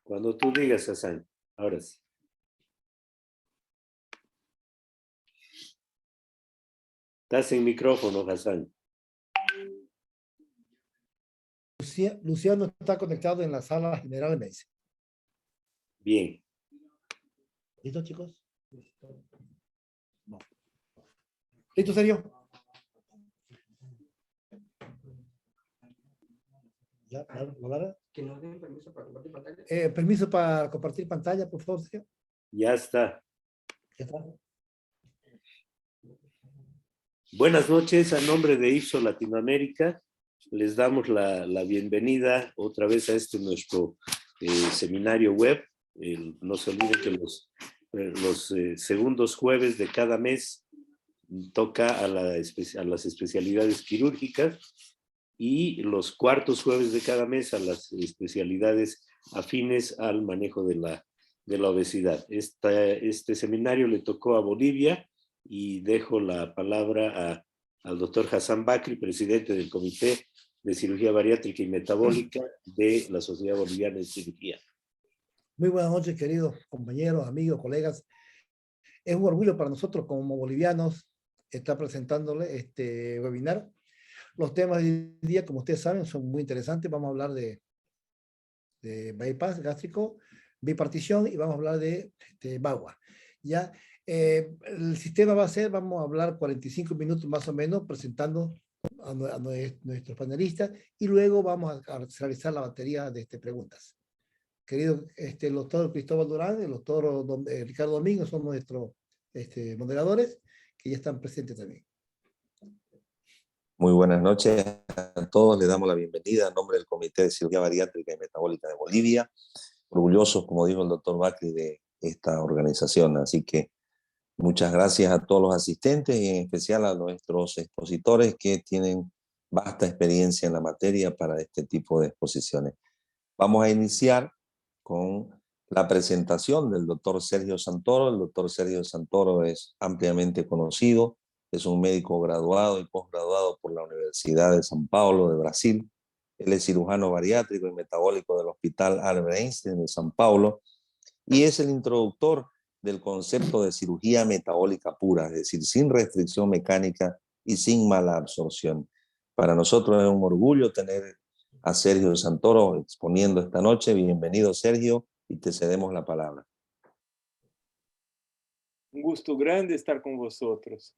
Cuando tú digas, Hassan. Ahora sí. Estás en micrófono, Hassan. Luciano está conectado en la sala general, me dice. Bien. ¿Listo, chicos? No. ¿Listo, Sergio? ¿Ya? ¿Lara? Que nos den permiso para compartir pantalla. Permiso para compartir pantalla, por favor, Sergio. Ya está. ¿Ya está? Buenas noches, a nombre de IFSO Latinoamérica, les damos la bienvenida otra vez a este nuestro seminario web. No se olviden que los segundos jueves de cada mes toca a las especialidades quirúrgicas y los cuartos jueves de cada mes a las especialidades afines al manejo de la obesidad. Este seminario le tocó a Bolivia y dejo la palabra al doctor Hassan Bakri, presidente del Comité de Cirugía Bariátrica y Metabólica de la Sociedad Boliviana de Cirugía. Muy buenas noches, queridos compañeros, amigos, colegas. Es un orgullo para nosotros como bolivianos estar presentándole este webinar. Los temas del día, como ustedes saben, son muy interesantes. Vamos a hablar de bypass gástrico, bipartición y vamos a hablar de VAWA. ¿Ya? El sistema va a ser, vamos a hablar 45 minutos más o menos presentando a nuestros panelistas y luego vamos a realizar la batería de preguntas. Querido el doctor Cristóbal Durán, el doctor Ricardo Domínguez son nuestros moderadores que ya están presentes también. Muy buenas noches a todos, les damos la bienvenida en nombre del Comité de Cirugía Bariátrica y Metabólica de Bolivia, orgullosos, como dijo el doctor Bakri, de esta organización. Así que muchas gracias a todos los asistentes y en especial a nuestros expositores que tienen vasta experiencia en la materia para este tipo de exposiciones. Vamos a iniciar con la presentación del doctor Sergio Santoro. El doctor Sergio Santoro es ampliamente conocido, es un médico graduado y posgraduado por la Universidad de São Paulo de Brasil. Él es cirujano bariátrico y metabólico del Hospital Albert Einstein de São Paulo y es el introductor del concepto de cirugía metabólica pura, es decir, sin restricción mecánica y sin mala absorción. Para nosotros es un orgullo tener a Sergio Santoro exponiendo esta noche. Bienvenido, Sergio, y te cedemos la palabra. Un gusto grande estar con vosotros.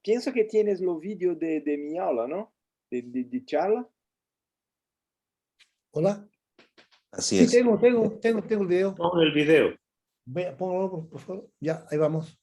Pienso que tienes los vídeos de mi aula, ¿no? De charla. Hola. Así sí, es. tengo el video. Pon el video. Póngalo, por favor. Ya, ahí vamos.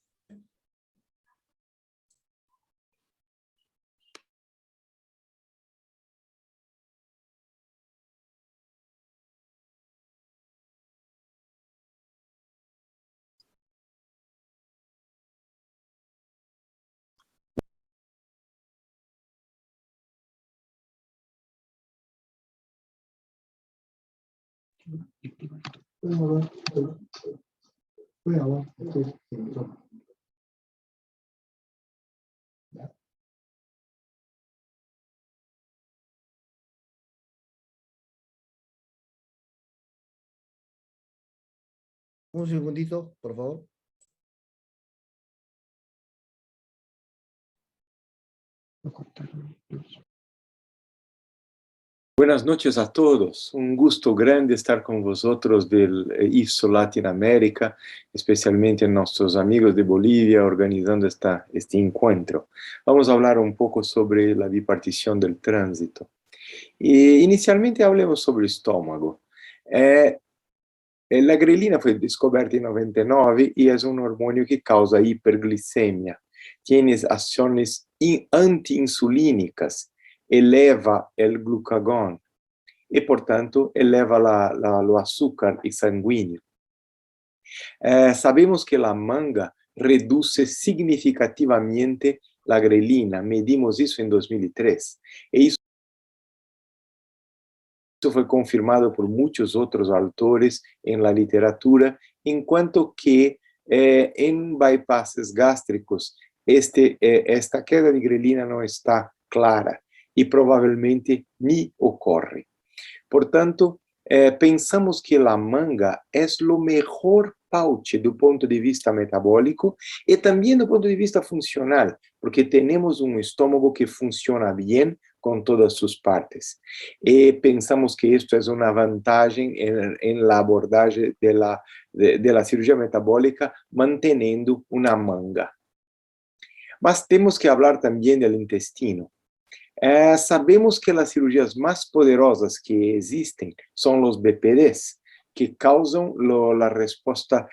Un segundito, por favor. Buenas noches a todos. Un gusto grande estar con vosotros del IFSO Latinoamérica, especialmente a nuestros amigos de Bolivia organizando este encuentro. Vamos a hablar un poco sobre la bipartición del tránsito. Inicialmente hablemos sobre el estómago. La grelina fue descubierta en 99 y es un hormonio que causa hiperglicemia. Tiene acciones antiinsulínicas, eleva el glucagón y por tanto eleva el azúcar sanguíneo. Sabemos que la manga reduce significativamente la grelina, medimos eso en 2003. Y eso fue confirmado por muchos otros autores en la literatura, en cuanto que en bypasses gástricos esta queda de grelina no está clara y probablemente ni ocurre. Por tanto, pensamos que a manga é o melhor pouch do ponto de vista metabólico e também do ponto de vista funcional, porque temos estômago que funciona bem com todas suas partes. E pensamos que isto é uma vantagem em la abordagem de la cirurgia metabólica, mantendo uma manga. Mas temos que falar também do intestino. Sabemos que as cirurgias mais poderosas que existem são os BPDs, que causam a resposta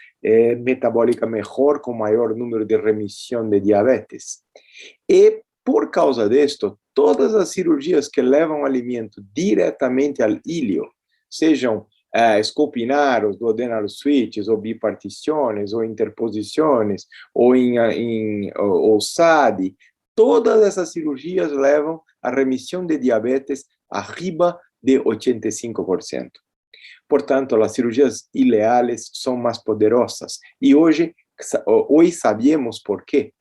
metabólica melhor, com maior número de remissão de diabetes. E, por causa disto, todas as cirurgias que levam alimento diretamente ao ilho, sejam escopinar, duodenal switches, ou bipartições, ou interposições, ou SADI, todas essas cirurgias levam a remissão de diabetes arriba de 85%. Portanto, as cirurgias ileais são mais poderosas. E hoje sabemos por quê.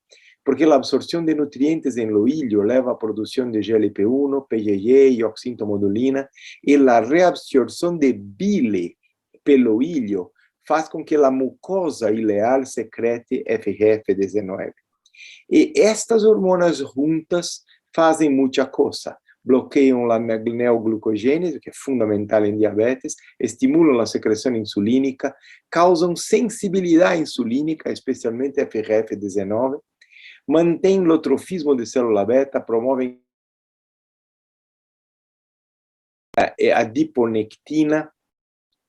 Porque a absorção de nutrientes em lo ilho leva à produção de GLP-1, PGG e oxintomodulina, e a reabsorção de bile pelo ilho faz com que a mucosa ileal secrete FGF-19. E estas hormonas juntas fazem muita coisa. Bloqueiam a neoglucogênese, que é fundamental em diabetes, estimulam a secreção insulínica, causam sensibilidade insulínica, especialmente FGF-19, mantêm o trofismo de célula beta, promovem a adiponectina,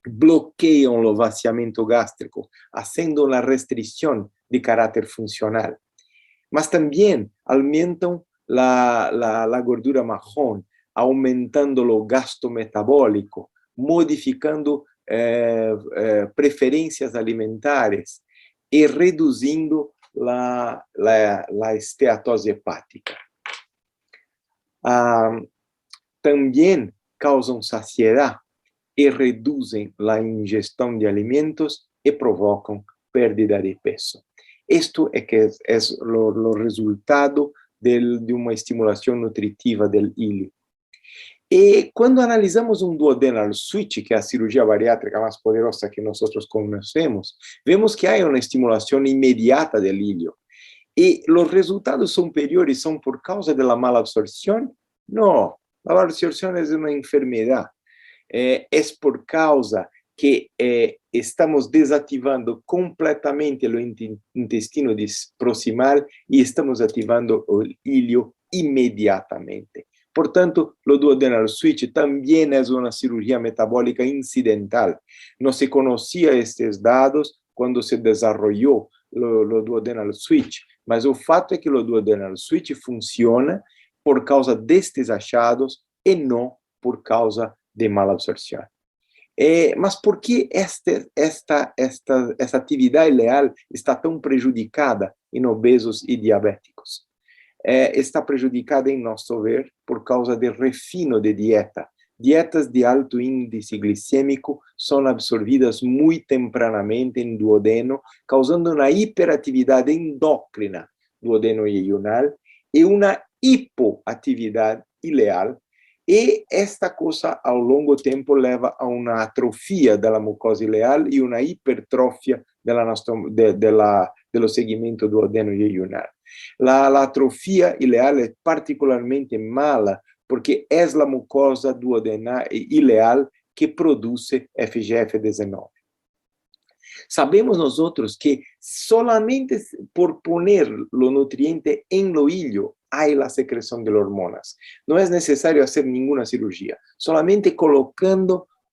bloqueiam o vaciamento gástrico, fazendo uma restrição de caráter funcional. Mas também aumentam a gordura marrom, aumentando o gasto metabólico, modificando preferências alimentares e reduzindo a esteatose hepática. Também causam saciedade e reduzem a ingestão de alimentos e provocam perda de peso. Isto é que é o resultado de uma estimulação nutritiva do ilho. E quando analisamos duodenal switch, que é a cirurgia bariátrica mais poderosa que nós conhecemos, vemos que há uma estimulação imediata do ilho. E os resultados superiores são por causa da mala absorção? Não, a absorção é uma enfermidade. É por causa que estamos desativando completamente o intestino proximal e estamos ativando o ilho imediatamente. Portanto, o duodenal switch também é uma cirurgia metabólica incidental. Não se conhecia estes dados quando se desenvolveu o duodenal switch, mas o fato é que o duodenal switch funciona por causa destes achados e não por causa de mala absorção. Mas por que essa atividade ileal está tão prejudicada em obesos e diabéticos? Está prejudicada, em nosso ver, por causa do refino de dieta. Dietas de alto índice glicêmico são absorvidas muito tempranamente em duodeno, causando uma hiperatividade endócrina duodeno-ileal e uma hipoatividade ileal. E esta coisa, ao longo tempo, leva a uma atrofia da mucosa ileal e uma hipertrofia do segmento duodeno-ileal. A atrofia ileal é particularmente mala porque é a mucosa duodenal ileal que produz FGF-19. Sabemos nós outros que solamente por poner o nutriente em lo ilho há a secreção de hormonas. Não é necessário fazer nenhuma cirurgia. Solamente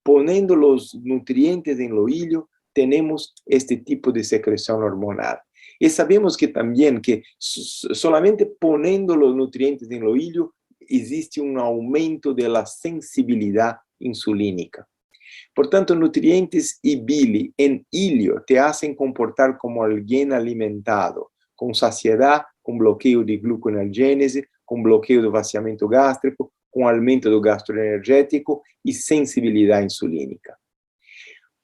ponendo os nutrientes em lo ilho, temos este tipo de secreção hormonal. E sabemos que também que solamente ponendo os nutrientes em lo ilho, existe aumento da sensibilidade insulínica. Portanto, nutrientes e bile em ilho te hacen comportar como alguém alimentado, com saciedade, com bloqueio de gluconeogênese, com bloqueio do vaciamento gástrico, com aumento do gasto energético e sensibilidade insulínica.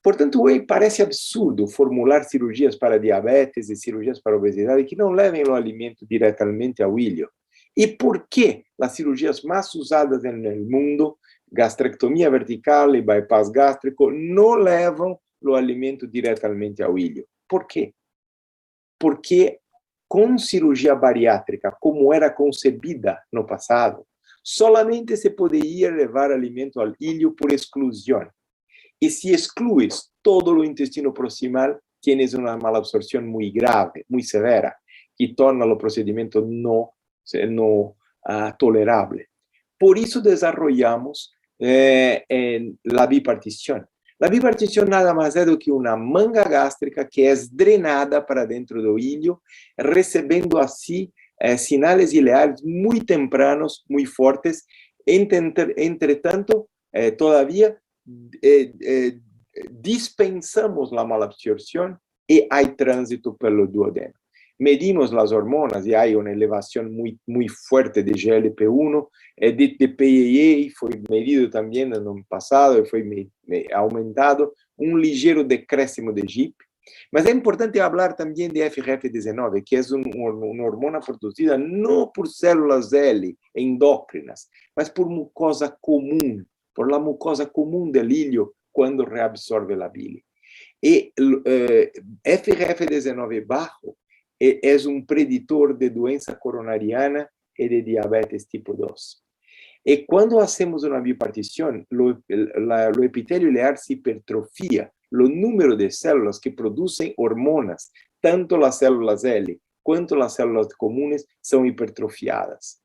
Portanto, hoje parece absurdo formular cirurgias para diabetes e cirurgias para obesidade que não levem o alimento diretamente ao ilho. E por que as cirurgias mais usadas no mundo gastrectomia vertical e bypass gástrico não levam o alimento diretamente ao ilho. Por quê? Porque com cirurgia bariátrica, como era concebida no passado, solamente se poderia levar alimento ao ilho por exclusão. E se exclues todo o intestino proximal, tienes uma malabsorção muito grave, muito severa, que torna o procedimento não tolerável. Por isso, desenvolvemos a bipartição. A bipartição nada mais é do que uma manga gástrica que é drenada para dentro do ilho, recebendo assim sinais ileais muito tempranos, muito fortes. Entretanto, todavía dispensamos a malabsorção e há trânsito pelo duodeno. Medimos as hormonas e há uma elevação muito forte de GLP-1, de PEA foi medido também no ano passado, foi aumentado, ligeiro decréscimo de GIP. Mas é importante falar também de FGF-19, que é uma hormona produzida não por células L endócrinas, mas por mucosa comum, por la mucosa comum do ilho quando reabsorve a bile. E FGF-19 bajo é preditor de doença coronariana e de diabetes tipo 2. E quando hacemos uma bipartição, o epitélio ilear se hipertrofia, o número de células que produzem hormonas, tanto as células L quanto as células comuns, são hipertrofiadas.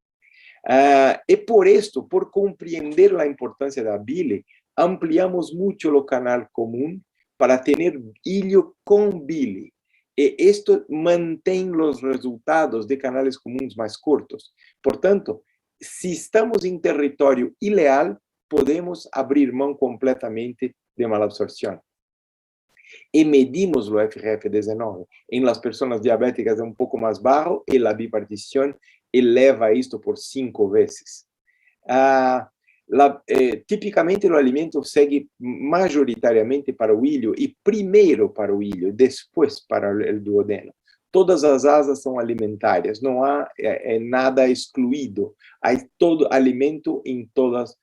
E por isto, por compreender a importância da bile, ampliamos muito o canal comum para ter ilho com bile. E isto mantém os resultados de canais comuns mais curtos. Portanto, se estamos em território ileal, podemos abrir mão completamente de malabsorção. E medimos o FGF-19. Em las pessoas diabéticas é pouco mais baixo e a bipartição eleva isto por 5 vezes. Tipicamente o alimento segue majoritariamente para o ilho e primeiro para o ilho, depois para o duodeno. Todas as asas são alimentares, não há nada excluído, há todo alimento em todas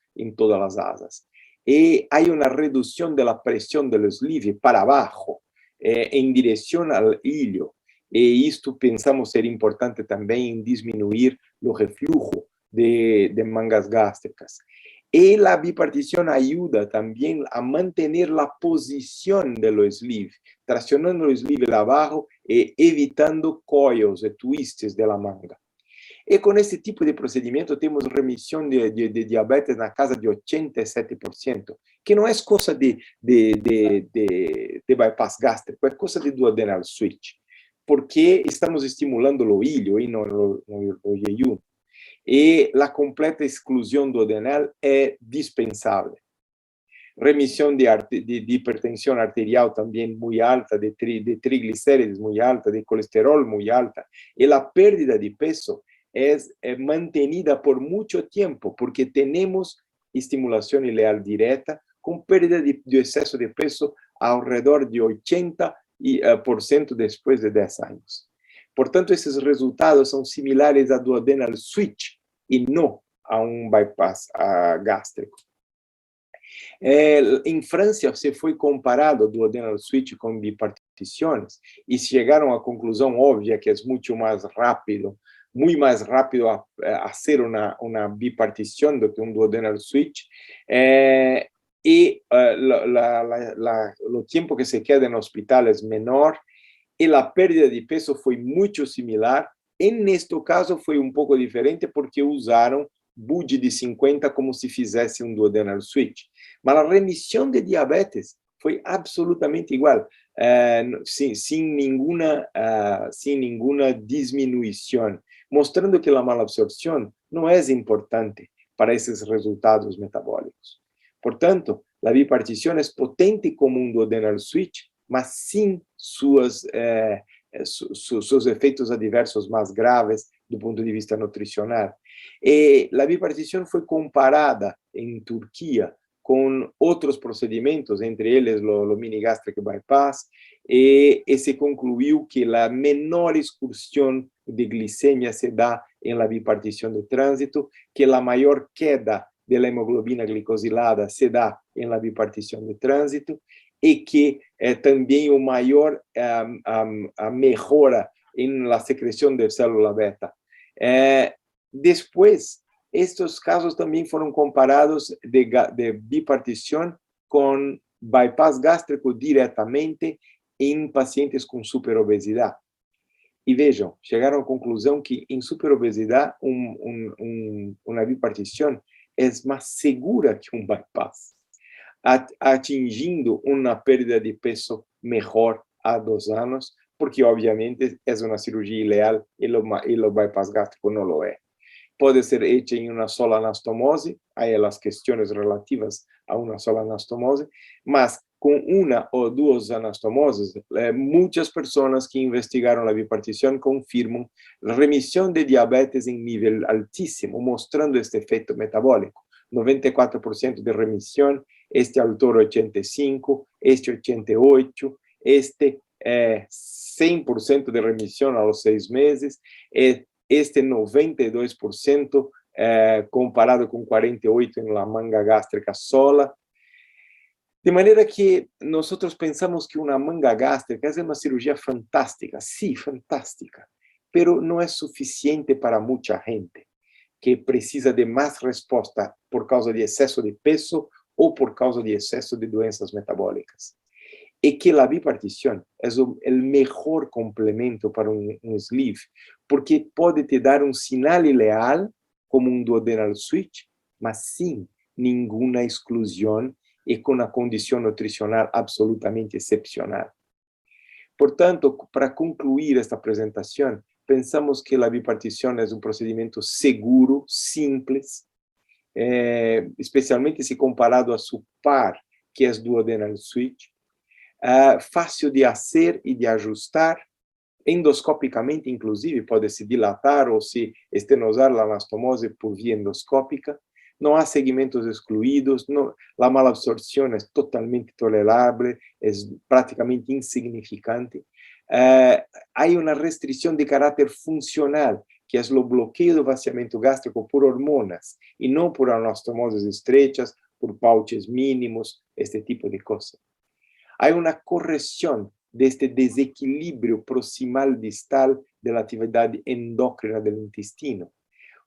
as asas. E há uma redução da pressão do sleeve para baixo, em direção ao ilho. E isto pensamos ser importante também em diminuir o refluxo de mangas gástricas. E a bipartição ajuda também a manter a posição do sleeve, tracionando o sleeve abaixo e evitando coils e twists da manga. E com esse tipo de procedimento temos remissão de diabetes na casa de 87%, que não é coisa de bypass gástrico, é coisa de duodenal switch, porque estamos estimulando o ilho e não o jejum. E a completa exclusão duodenal é dispensável. Remissão de hipertensão arterial também muito alta, de triglicéridos muito alta, de colesterol muito alta, e a perda de peso é mantenida por muito tempo, porque temos estimulação ileal direta, com perda de excesso de peso ao redor de 80% depois de 10 anos. Portanto, esses resultados são similares a duodenal switch e não a bypass gástrico. Em França, se foi comparado o duodenal switch com bipartições e chegaram à conclusão óbvia que é muito mais rápido a ser uma bipartição do que duodenal switch. E o tempo que se queda no hospital é menor e a perda de peso foi muito similar. Neste caso foi pouco diferente porque usaram BUD de 50 como se fizesse duodenal switch. Mas a remissão de diabetes foi absolutamente igual, sem nenhuma diminuição, mostrando que a malabsorção não é importante para esses resultados metabólicos. Portanto, a bipartição é potente como duodenal switch, mas sem seus efeitos adversos mais graves do ponto de vista nutricional. E a bipartição foi comparada em Turquia com outros procedimentos, entre eles o mini gastric bypass, e se concluiu que a menor excursão de glicemia se dá em la bipartição de trânsito, que a maior queda de la hemoglobina glicosilada se da en la bipartición de tránsito y que también una mayor mejora en la secreción de célula beta. Después, estos casos también fueron comparados de bipartición con bypass gástrico directamente en pacientes con superobesidad. Y vean, llegaron a la conclusión que en superobesidad una bipartición es más segura que un bypass, atingiendo una pérdida de peso mejor a 2 años, porque obviamente es una cirugía ileal y lo bypass gástrico no lo es. Puede ser hecha en una sola anastomose, hay las cuestiones relativas a una sola anastomose, mas con una o 2 anastomoses, muchas personas que investigaron la bipartición confirman remisión de diabetes en nivel altísimo, mostrando este efecto metabólico. 94% de remisión, este autor 85%, este 88%, este 100% de remisión a los 6 meses, este 92% comparado con 48% en la manga gástrica sola. De manera que nosotros pensamos que una manga gástrica es una cirugía fantástica, sí, fantástica, pero no es suficiente para mucha gente que precisa de más respuesta por causa de exceso de peso o por causa de exceso de doenças metabólicas. Y que la bipartición es el mejor complemento para un sleeve, porque puede te dar un sinal ileal como un duodenal switch, mas sin ninguna exclusión y con una condición nutricional absolutamente excepcional. Por tanto, para concluir esta presentación, pensamos que la bipartición es un procedimiento seguro, simple, especialmente si comparado a su par, que es duodenal switch, fácil de hacer y de ajustar, endoscópicamente inclusive, puede se dilatar o se estenosar la anastomose por vía endoscópica, no hay segmentos excluidos, la malabsorción es totalmente tolerable, es prácticamente insignificante. Hay una restricción de carácter funcional, que es el bloqueo del vaciamiento gástrico por hormonas y no por anastomoses estrechas, por pouches mínimos, este tipo de cosas. Hay una corrección de este desequilibrio proximal distal de la actividad endócrina del intestino.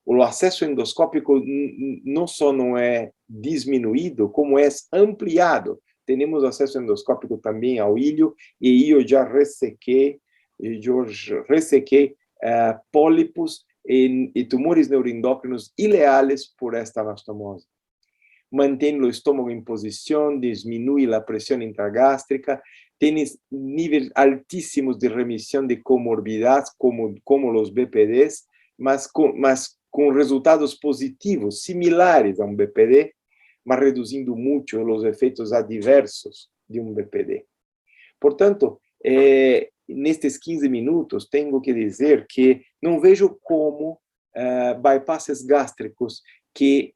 O acesso endoscópico no solo es disminuido, como es ampliado. Tenemos acesso endoscópico también ao ilho, y yo ya resequé pólipos y tumores neuroendócrinos ileales por esta anastomose. Mantém o estômago em posição, diminui a pressão intragástrica, tienes níveis altíssimos de remissão de comorbidades, como os BPDs, mas com resultados positivos, similares a um BPD, mas reduzindo muito os efeitos adversos de um BPD. Portanto, nestes 15 minutos, tenho que dizer que não vejo como bypasses gástricos que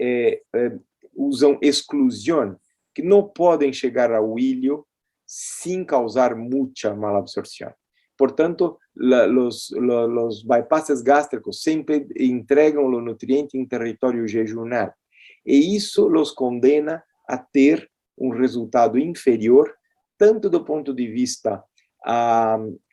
usam exclusão, que não podem chegar ao ilho sem causar muita malabsorção. Portanto, os bypasses gástricos sempre entregam o nutriente em território jejunal. E isso os condena a ter um resultado inferior, tanto do ponto de vista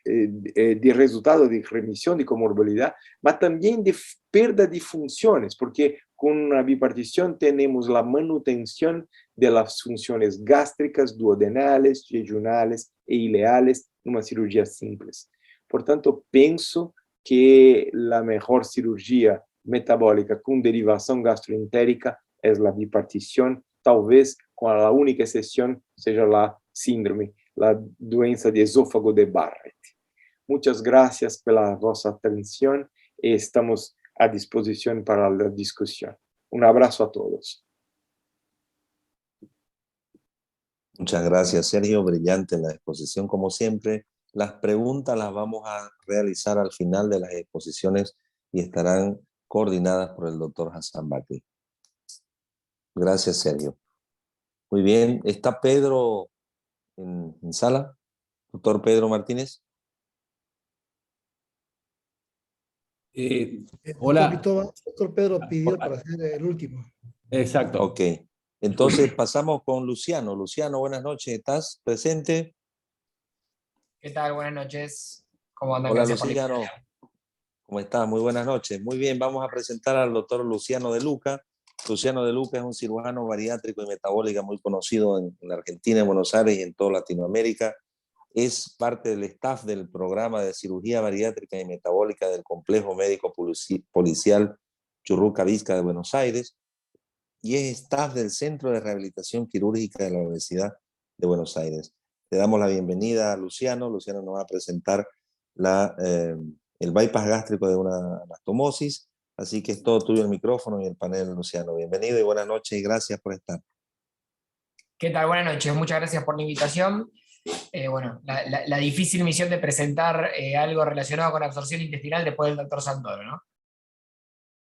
de resultado de remissão de comorbilidade, mas também de perda de funções, porque com a bipartição temos a manutenção das funções gástricas, duodenales, jejunales e ileales numa cirurgia simples. Portanto, penso que a melhor cirurgia metabólica com derivação gastroentérica é a bipartição, talvez com a única exceção seja a síndrome, a doença de esófago de Barrett. Muchas gracias pela vossa atenção e estamos à disposição para a discussão. Un abrazo a todos. Muchas gracias, Sergio. Brillante la exposición, como siempre. Las preguntas las vamos a realizar al final de las exposiciones y estarán coordinadas por el doctor Hassan Bakri. Gracias, Sergio. Muy bien. ¿Está Pedro en sala? Doctor Pedro Martínez. Hola. Doctor Pedro pidió para ser el último. Exacto. Ok. Entonces pasamos con Luciano. Luciano, buenas noches. ¿Estás presente? ¿Qué tal? Buenas noches. ¿Cómo andan? Hola, Gracias por la Luciano. invitación. ¿Cómo estás? Muy buenas noches. Muy bien, vamos a presentar al doctor Luciano De Luca. Luciano De Luca es un cirujano bariátrico y metabólico muy conocido en la Argentina, en Buenos Aires y en toda Latinoamérica. Es parte del staff del programa de cirugía bariátrica y metabólica del Complejo Médico Policial Churruca Vizca de Buenos Aires y es staff del Centro de Rehabilitación Quirúrgica de la Universidad de Buenos Aires. Le damos la bienvenida a Luciano. Luciano nos va a presentar el bypass gástrico de una anastomosis. Así que es todo tuyo el micrófono y el panel, Luciano. Bienvenido y buenas noches y gracias por estar. ¿Qué tal? Buenas noches. Muchas gracias por la invitación. Bueno, la difícil misión de presentar algo relacionado con absorción intestinal después del doctor Santoro, ¿no?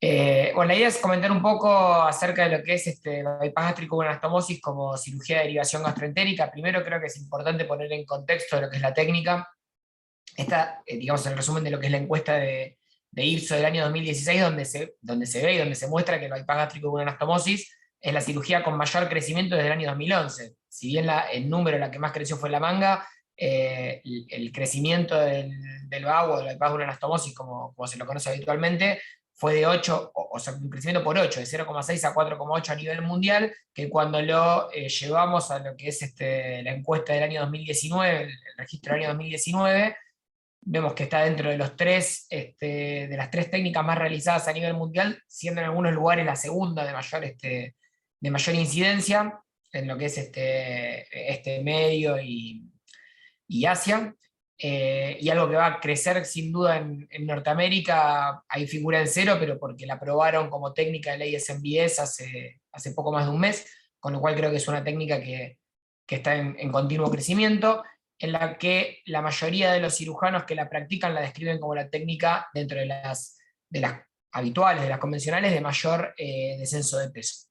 Bueno, la idea es comentar un poco acerca de lo que es este bypass gástrico con anastomosis como cirugía de derivación gastroentérica. Primero creo que es importante poner en contexto de lo que es la técnica. Esta, digamos, el resumen de lo que es la encuesta de IRSO del año 2016, donde se ve y donde se muestra que el bypass gástrico con anastomosis es la cirugía con mayor crecimiento desde el año 2011. Si bien el número, la que más creció fue la manga, el crecimiento del BAU, del bypass con anastomosis, como se lo conoce habitualmente, fue de 8, o sea, un crecimiento por 8, de 0,6 a 4,8 a nivel mundial, que cuando lo llevamos a lo que es la encuesta del año 2019, el registro del año 2019, vemos que está dentro de de las tres técnicas más realizadas a nivel mundial, siendo en algunos lugares la segunda de mayor incidencia, en lo que es Medio y Asia. Y algo que va a crecer sin duda en Norteamérica, ahí figura en 0, pero porque la aprobaron como técnica de ley SMBS hace poco más de un mes, con lo cual creo que es una técnica que está en continuo crecimiento, en la que la mayoría de los cirujanos que la practican la describen como la técnica dentro de las habituales, de las convencionales, de mayor descenso de peso.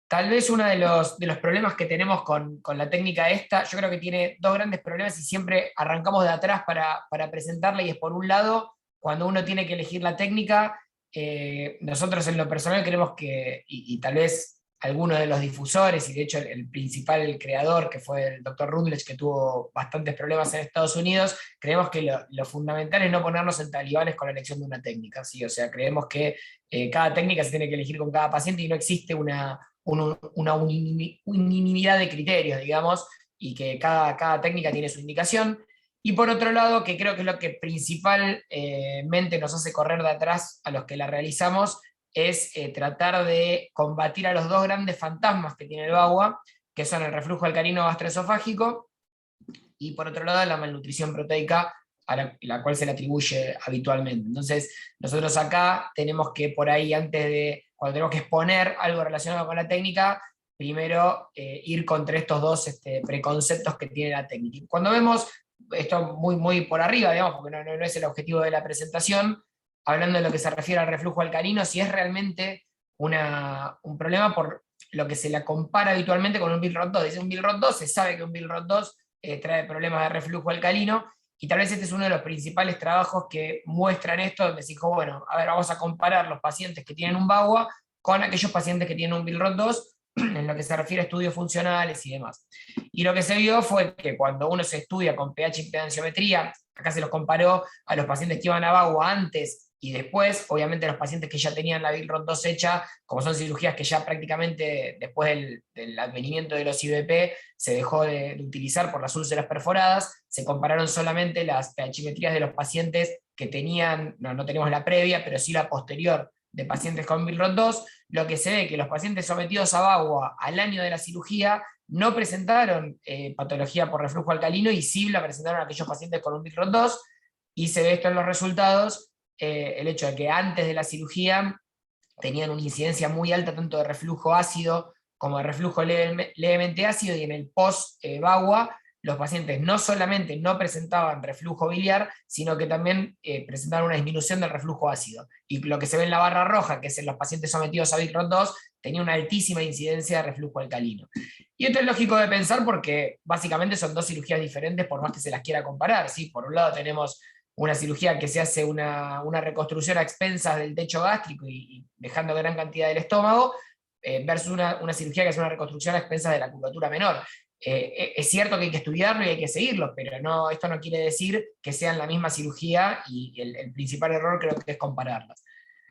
Tal vez uno de los problemas que tenemos con la técnica esta, yo creo que tiene dos grandes problemas y siempre arrancamos de atrás para presentarla, y es por un lado, cuando uno tiene que elegir la técnica, nosotros en lo personal creemos que, y tal vez algunos de los difusores, y de hecho el principal, el creador, que fue el doctor Rutledge, que tuvo bastantes problemas en Estados Unidos, creemos que lo fundamental es no ponernos en talibanes con la elección de una técnica, ¿sí? O sea, creemos que cada técnica se tiene que elegir con cada paciente y no existe una unanimidad de criterios, digamos, y que cada técnica tiene su indicación. Y por otro lado, que creo que es lo que principalmente nos hace correr de atrás a los que la realizamos, es tratar de combatir a los dos grandes fantasmas que tiene el BAUA, que son el reflujo alcalino gastroesofágico y por otro lado la malnutrición proteica, a la cual se le atribuye habitualmente. Entonces, nosotros acá tenemos que por ahí, cuando tenemos que exponer algo relacionado con la técnica, primero ir contra estos dos preconceptos que tiene la técnica. Y cuando vemos esto muy por arriba, digamos, porque no es el objetivo de la presentación, hablando de lo que se refiere al reflujo alcalino, si es realmente un problema por lo que se la compara habitualmente con un Billroth-2. Dice un Billroth-2, se sabe que un Billroth-2 trae problemas de reflujo alcalino, y tal vez este es uno de los principales trabajos que muestran esto, donde se dijo, bueno, a ver, vamos a comparar los pacientes que tienen un BAUA con aquellos pacientes que tienen un Billroth-2, en lo que se refiere a estudios funcionales y demás. Y lo que se vio fue que cuando uno se estudia con pH impedanciometría, acá se los comparó a los pacientes que iban a BAUA antes y después, obviamente los pacientes que ya tenían la Billroth-2 hecha, como son cirugías que ya prácticamente después del advenimiento de los IVP se dejó de utilizar por las úlceras perforadas, se compararon solamente las pHimetrías de los pacientes que tenían, no tenemos la previa, pero sí la posterior de pacientes con Billroth-2, lo que se ve que los pacientes sometidos a BAUA al año de la cirugía no presentaron patología por reflujo alcalino, y sí la presentaron aquellos pacientes con un Billroth-2, y se ve esto en los resultados, el hecho de que antes de la cirugía tenían una incidencia muy alta tanto de reflujo ácido como de reflujo levemente ácido, y en el post-BAUA los pacientes no solamente no presentaban reflujo biliar, sino que también presentaban una disminución del reflujo ácido. Y lo que se ve en la barra roja, que es en los pacientes sometidos a Billroth-2, tenía una altísima incidencia de reflujo alcalino. Y esto es lógico de pensar porque básicamente son dos cirugías diferentes por más que se las quiera comparar, ¿sí? Por un lado tenemos una cirugía que se hace una reconstrucción a expensas del techo gástrico y dejando gran cantidad del estómago, versus una cirugía que es una reconstrucción a expensas de la curvatura menor. Es cierto que hay que estudiarlo y hay que seguirlo, pero no, esto no quiere decir que sean la misma cirugía, y el principal error creo que es compararlas.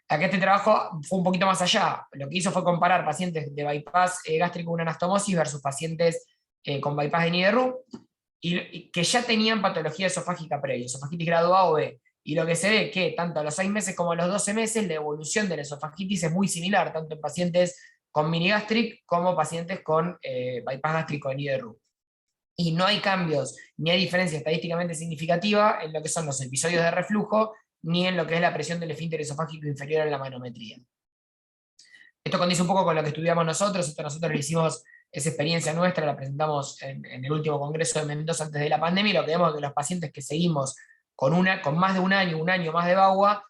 Acá este trabajo fue un poquito más allá. Lo que hizo fue comparar pacientes de bypass gástrico con anastomosis versus pacientes con bypass de Niederrück, y que ya tenían patología esofágica previa, esofagitis grado A o B. Y lo que se ve que tanto a los 6 meses como a los 12 meses la evolución de la esofagitis es muy similar, tanto en pacientes con minigastric como pacientes con bypass gástrico de Niederrück. Y no hay cambios, ni hay diferencia estadísticamente significativa en lo que son los episodios de reflujo, ni en lo que es la presión del esfínter esofágico inferior en la manometría. Esto condice un poco con lo que estudiamos nosotros. Esto nosotros lo hicimos, esa experiencia nuestra, la presentamos en el último congreso de Mendoza antes de la pandemia, y lo que vemos es que los pacientes que seguimos con más de un año más de VAWA,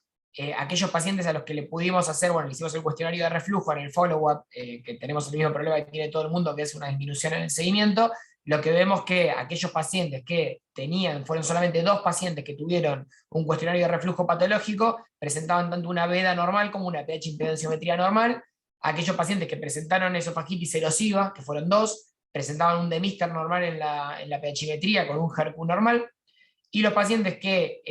aquellos pacientes a los que le pudimos hacer, bueno, le hicimos el cuestionario de reflujo en el follow-up, que tenemos el mismo problema que tiene todo el mundo, que es una disminución en el seguimiento. Lo que vemos que aquellos pacientes que fueron solamente 2 pacientes que tuvieron un cuestionario de reflujo patológico, presentaban tanto una veda normal como una pH impedenciometría normal. Aquellos pacientes que presentaron esofagitis erosiva, que fueron 2, presentaban un demister normal en la pHimetría con un HER2 normal. Y los pacientes que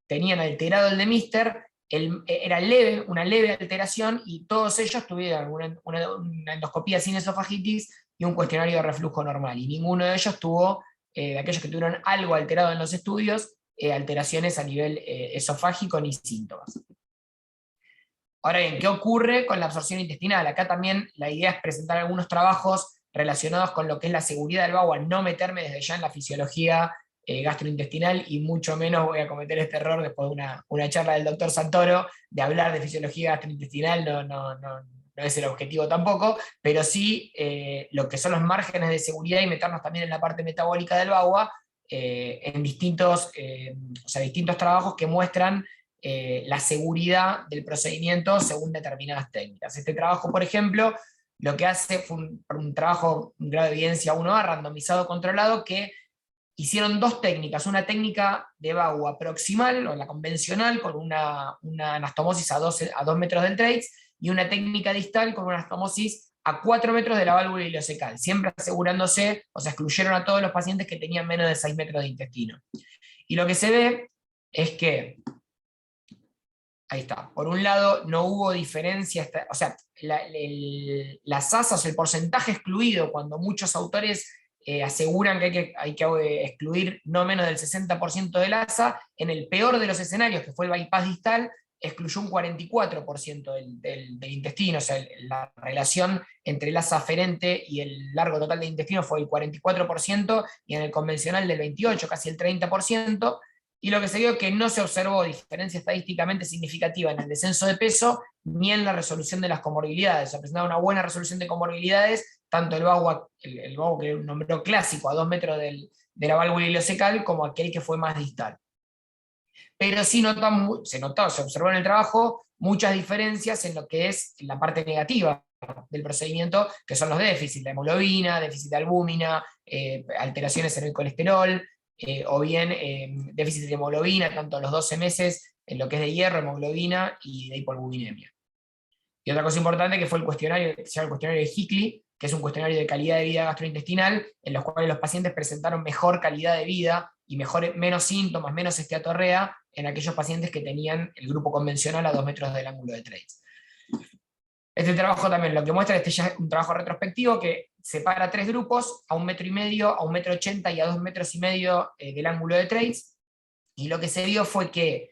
tenían alterado el demister, era una leve alteración, y todos ellos tuvieron una endoscopía sin esofagitis y un cuestionario de reflujo normal, y ninguno de ellos tuvo, de aquellos que tuvieron algo alterado en los estudios, alteraciones a nivel esofágico ni síntomas. Ahora bien, ¿qué ocurre con la absorción intestinal? Acá también la idea es presentar algunos trabajos relacionados con lo que es la seguridad del VAWA, no meterme desde ya en la fisiología gastrointestinal, y mucho menos voy a cometer este error después de una charla del doctor Santoro, de hablar de fisiología gastrointestinal. No es el objetivo tampoco, pero sí lo que son los márgenes de seguridad, y meternos también en la parte metabólica del VAWA, en distintos trabajos que muestran la seguridad del procedimiento según determinadas técnicas. Este trabajo, por ejemplo, lo que hace fue un trabajo, un grado de evidencia 1A, randomizado controlado, que hicieron 2 técnicas: una técnica de VAWA proximal, o la convencional, con una anastomosis a 2 metros del trace, y una técnica distal con una anastomosis a 4 metros de la válvula ileocecal, siempre asegurándose, o sea, excluyeron a todos los pacientes que tenían menos de 6 metros de intestino. Y lo que se ve es que, ahí está, por un lado no hubo diferencia, o sea, las asas, el porcentaje excluido, cuando muchos autores aseguran que hay que excluir no menos del 60% del asa, en el peor de los escenarios, que fue el bypass distal, excluyó un 44% del intestino. O sea, la relación entre el asa aferente y el largo total del intestino fue el 44%, y en el convencional del 28%, casi el 30%, y lo que se vio es que no se observó diferencia estadísticamente significativa en el descenso de peso, ni en la resolución de las comorbilidades. O sea, presentaba una buena resolución de comorbilidades, tanto el VAWA, que es un número clásico a 2 metros de la válvula ileocecal, como aquel que fue más distal. Pero sí se observó en el trabajo muchas diferencias en lo que es la parte negativa del procedimiento, que son los déficits, la hemoglobina, déficit de albúmina, alteraciones en el colesterol, o bien déficit de hemoglobina, tanto a los 12 meses, en lo que es de hierro, hemoglobina y de hipoalbuminemia. Y otra cosa importante, que fue el cuestionario, que se llama el cuestionario de Hickley, que es un cuestionario de calidad de vida gastrointestinal, en los cuales los pacientes presentaron mejor calidad de vida y menos síntomas, menos esteatorrea, en aquellos pacientes que tenían el grupo convencional a 2 metros del ángulo de trace. Este trabajo también lo que muestra, ya es un trabajo retrospectivo que separa 3 grupos, a 1,5 metros, a 1,80 m y a 2,5 metros del ángulo de trace, y lo que se vio fue que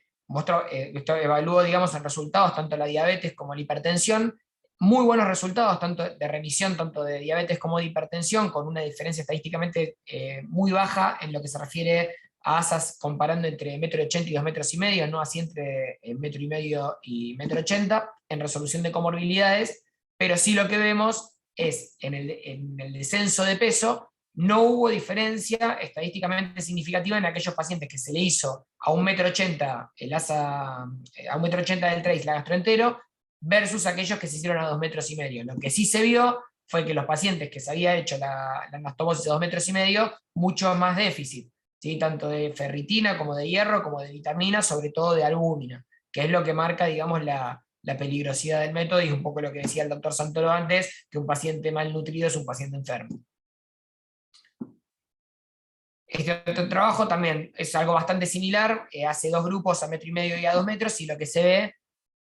esto evaluó, digamos, en resultados tanto la diabetes como la hipertensión, muy buenos resultados tanto de remisión, tanto de diabetes como de hipertensión, con una diferencia estadísticamente muy baja en lo que se refiere a asas, comparando entre 1,80 m y 2,5 metros, no así entre 1,5 m y 1,80 m en resolución de comorbilidades, pero sí lo que vemos es en el descenso de peso no hubo diferencia estadísticamente significativa en aquellos pacientes que se le hizo a 1,80 m el asa, a 1,80 m del trace la gastroentero, versus aquellos que se hicieron a 2,5 metros. Lo que sí se vio fue que los pacientes que se había hecho la anastomosis a 2,5 metros, mucho más déficit ¿sí? Tanto de ferritina como de hierro, como de vitamina, sobre todo de albúmina, que es lo que marca, digamos, la peligrosidad del método, y es un poco lo que decía el doctor Santoro antes, que un paciente malnutrido es un paciente enfermo. Este otro trabajo también es algo bastante similar, hace 2 grupos a 1,5 metros y a 2 metros, y lo que se ve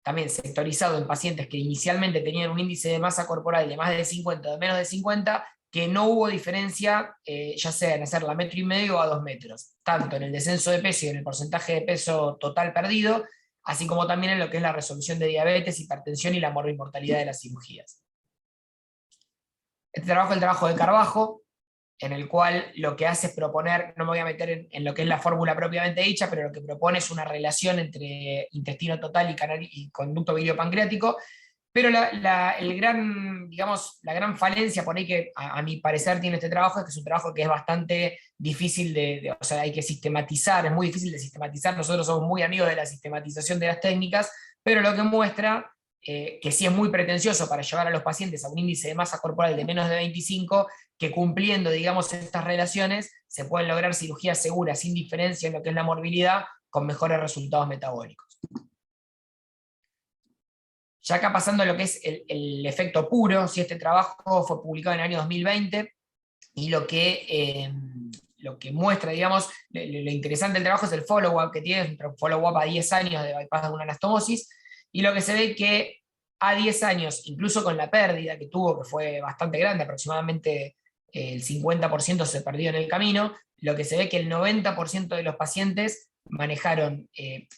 también sectorizado en pacientes que inicialmente tenían un índice de masa corporal de más de 50 o de menos de 50, que no hubo diferencia, ya sea en hacerla a 1,5 metros o a 2 metros, tanto en el descenso de peso y en el porcentaje de peso total perdido, así como también en lo que es la resolución de diabetes, hipertensión y la morbimortalidad de las cirugías. Este trabajo es el trabajo de Carbajo, en el cual lo que hace es proponer, no me voy a meter en lo que es la fórmula propiamente dicha, pero lo que propone es una relación entre intestino total y conducto biliopancreático, pero la gran falencia por ahí que a mi parecer tiene este trabajo es que es un trabajo que es bastante difícil o sea, hay que sistematizar, es muy difícil de sistematizar, nosotros somos muy amigos de la sistematización de las técnicas, pero lo que muestra que sí es muy pretencioso para llevar a los pacientes a un índice de masa corporal de menos de 25, que cumpliendo, digamos, estas relaciones, se pueden lograr cirugías seguras, sin diferencia en lo que es la morbilidad, con mejores resultados metabólicos. Ya acá pasando a lo que es el efecto puro, si este trabajo fue publicado en el año 2020, y lo que muestra, digamos, lo interesante del trabajo es el follow-up que tiene, es un follow-up a 10 años de bypass de una anastomosis, y lo que se ve que a 10 años, incluso con la pérdida que tuvo, que fue bastante grande, aproximadamente el 50% se perdió en el camino, lo que se ve que el 90% de los pacientes manejaron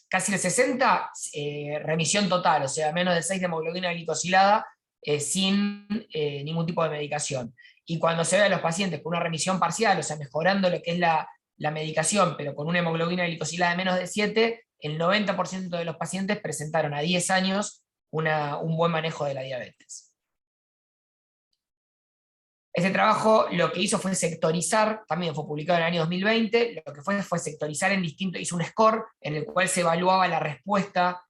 casi el 60% remisión total, o sea, menos de 6 de hemoglobina glicosilada, sin ningún tipo de medicación. Y cuando se ve a los pacientes con una remisión parcial, o sea, mejorando lo que es la medicación, pero con una hemoglobina glicosilada de menos de 7, el 90% de los pacientes presentaron a 10 años un buen manejo de la diabetes. Este trabajo lo que hizo fue sectorizar, también fue publicado en el año 2020, lo que fue sectorizar en distintos, hizo un score en el cual se evaluaba la respuesta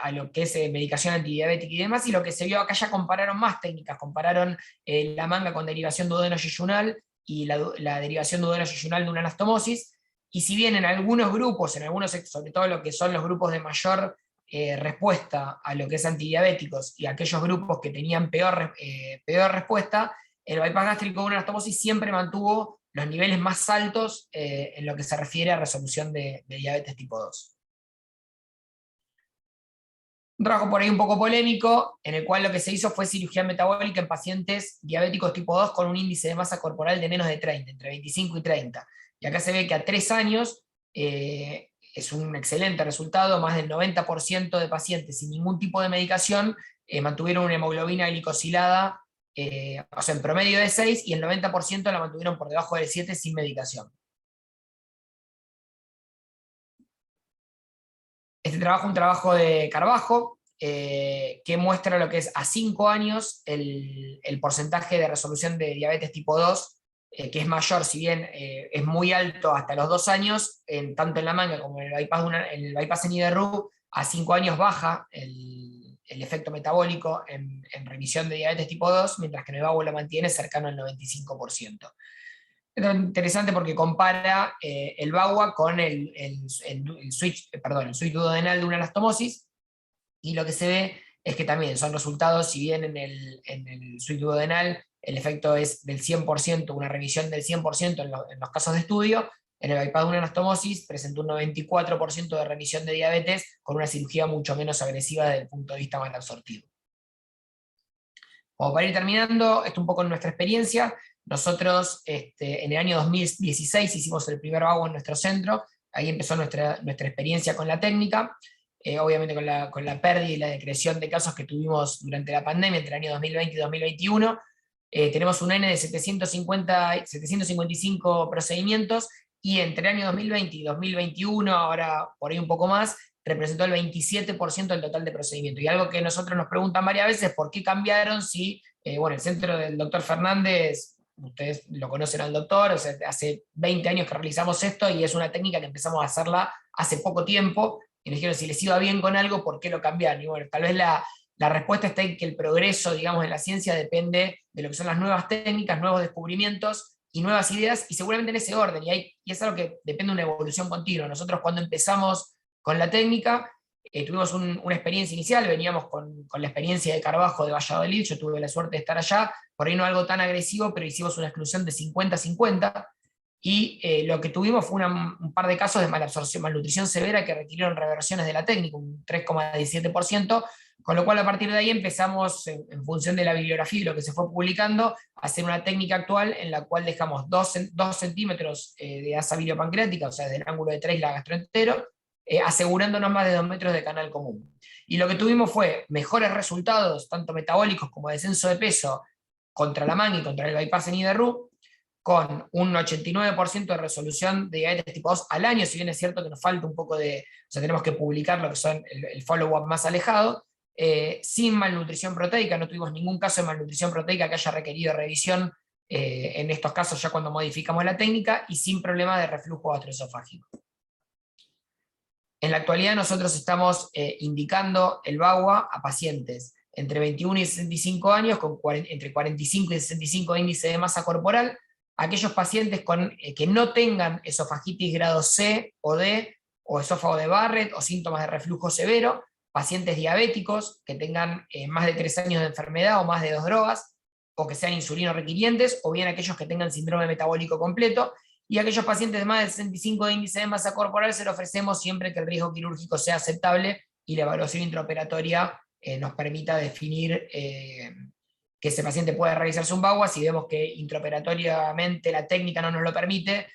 a lo que es medicación antidiabética y demás, y lo que se vio acá ya compararon más técnicas, compararon la manga con derivación duodeno-yeyunal y la derivación duodeno-yeyunal de una anastomosis, y si bien en algunos grupos, sobre todo lo que son los grupos de mayor respuesta a lo que es antidiabéticos y aquellos grupos que tenían peor respuesta, el bypass gástrico con una anastomosis siempre mantuvo los niveles más altos en lo que se refiere a resolución de diabetes tipo 2. Un trabajo por ahí un poco polémico, en el cual lo que se hizo fue cirugía metabólica en pacientes diabéticos tipo 2 con un índice de masa corporal de menos de 30, entre 25 y 30. Y acá se ve que a 3 años es un excelente resultado, más del 90% de pacientes sin ningún tipo de medicación mantuvieron una hemoglobina glicosilada, o sea, en promedio de 6, y el 90% la mantuvieron por debajo de 7 sin medicación. Este trabajo es un trabajo de Carbajo, que muestra lo que es a 5 años el porcentaje de resolución de diabetes tipo 2, que es mayor, si bien es muy alto hasta los 2 años, tanto en la manga como en el bypass en IDRU, a 5 años baja el efecto metabólico en remisión de diabetes tipo 2, mientras que en el VAWO lo mantiene cercano al 95%. Es interesante porque compara el VAWA con el switch duodenal de una anastomosis, y lo que se ve es que también son resultados, si bien en el switch duodenal el efecto es del 100%, una remisión del 100% en los casos de estudio, en el bypass de una anastomosis presentó un 94% de remisión de diabetes con una cirugía mucho menos agresiva desde el punto de vista malabsortivo. Como para ir terminando, esto un poco en nuestra experiencia, nosotros en el año 2016 hicimos el primer VAWO en nuestro centro, ahí empezó nuestra experiencia con la técnica, obviamente con la pérdida y la decreción de casos que tuvimos durante la pandemia entre el año 2020 y 2021, tenemos un N de 755 procedimientos, y entre el año 2020 y 2021, ahora por ahí un poco más, representó el 27% del total de procedimientos. Y algo que nosotros nos preguntan varias veces, ¿por qué cambiaron? Si, el centro del doctor Fernández, ustedes lo conocen al doctor, o sea, hace 20 años que realizamos esto, y es una técnica que empezamos a hacerla hace poco tiempo, y nos dijeron si les iba bien con algo, ¿por qué lo cambiaron? Y bueno, tal vez la respuesta está en que el progreso, digamos, en la ciencia depende de lo que son las nuevas técnicas, nuevos descubrimientos, y nuevas ideas, y seguramente en ese orden, y es algo que depende de una evolución continua. Nosotros cuando empezamos con la técnica, tuvimos una experiencia inicial, veníamos con la experiencia de Carbajo de Valladolid, yo tuve la suerte de estar allá, por ahí no algo tan agresivo, pero hicimos una exclusión de 50-50, y lo que tuvimos fue un par de casos de malabsorción, malnutrición severa que requirieron reversiones de la técnica, un 3,17%, con lo cual a partir de ahí empezamos, en función de la bibliografía y lo que se fue publicando, a hacer una técnica actual en la cual dejamos 2 centímetros de asa biliopancreática, o sea, desde el ángulo de 3 la gastroentero, asegurándonos más de 2 metros de canal común. Y lo que tuvimos fue mejores resultados, tanto metabólicos como descenso de peso, contra la manga y contra el bypass en IDRU, con un 89% de resolución de diabetes tipo 2 al año, si bien es cierto que nos falta un poco o sea, tenemos que publicar lo que son el follow-up más alejado, sin malnutrición proteica, no tuvimos ningún caso de malnutrición proteica que haya requerido revisión en estos casos ya cuando modificamos la técnica, y sin problema de reflujo gastroesofágico. En la actualidad nosotros estamos indicando el VAWA a pacientes entre 21 y 65 años, con entre 45 y 65 de índice de masa corporal, aquellos pacientes que no tengan esofagitis grado C o D, o esófago de Barrett, o síntomas de reflujo severo, pacientes diabéticos que tengan más de 3 años de enfermedad o más de 2 drogas, o que sean insulino requirientes, o bien aquellos que tengan síndrome metabólico completo, y aquellos pacientes de más de 65 de índice de masa corporal se lo ofrecemos siempre que el riesgo quirúrgico sea aceptable y la evaluación intraoperatoria nos permita definir que ese paciente puede realizarse un VAWA. Si vemos que intraoperatoriamente la técnica no nos lo permite,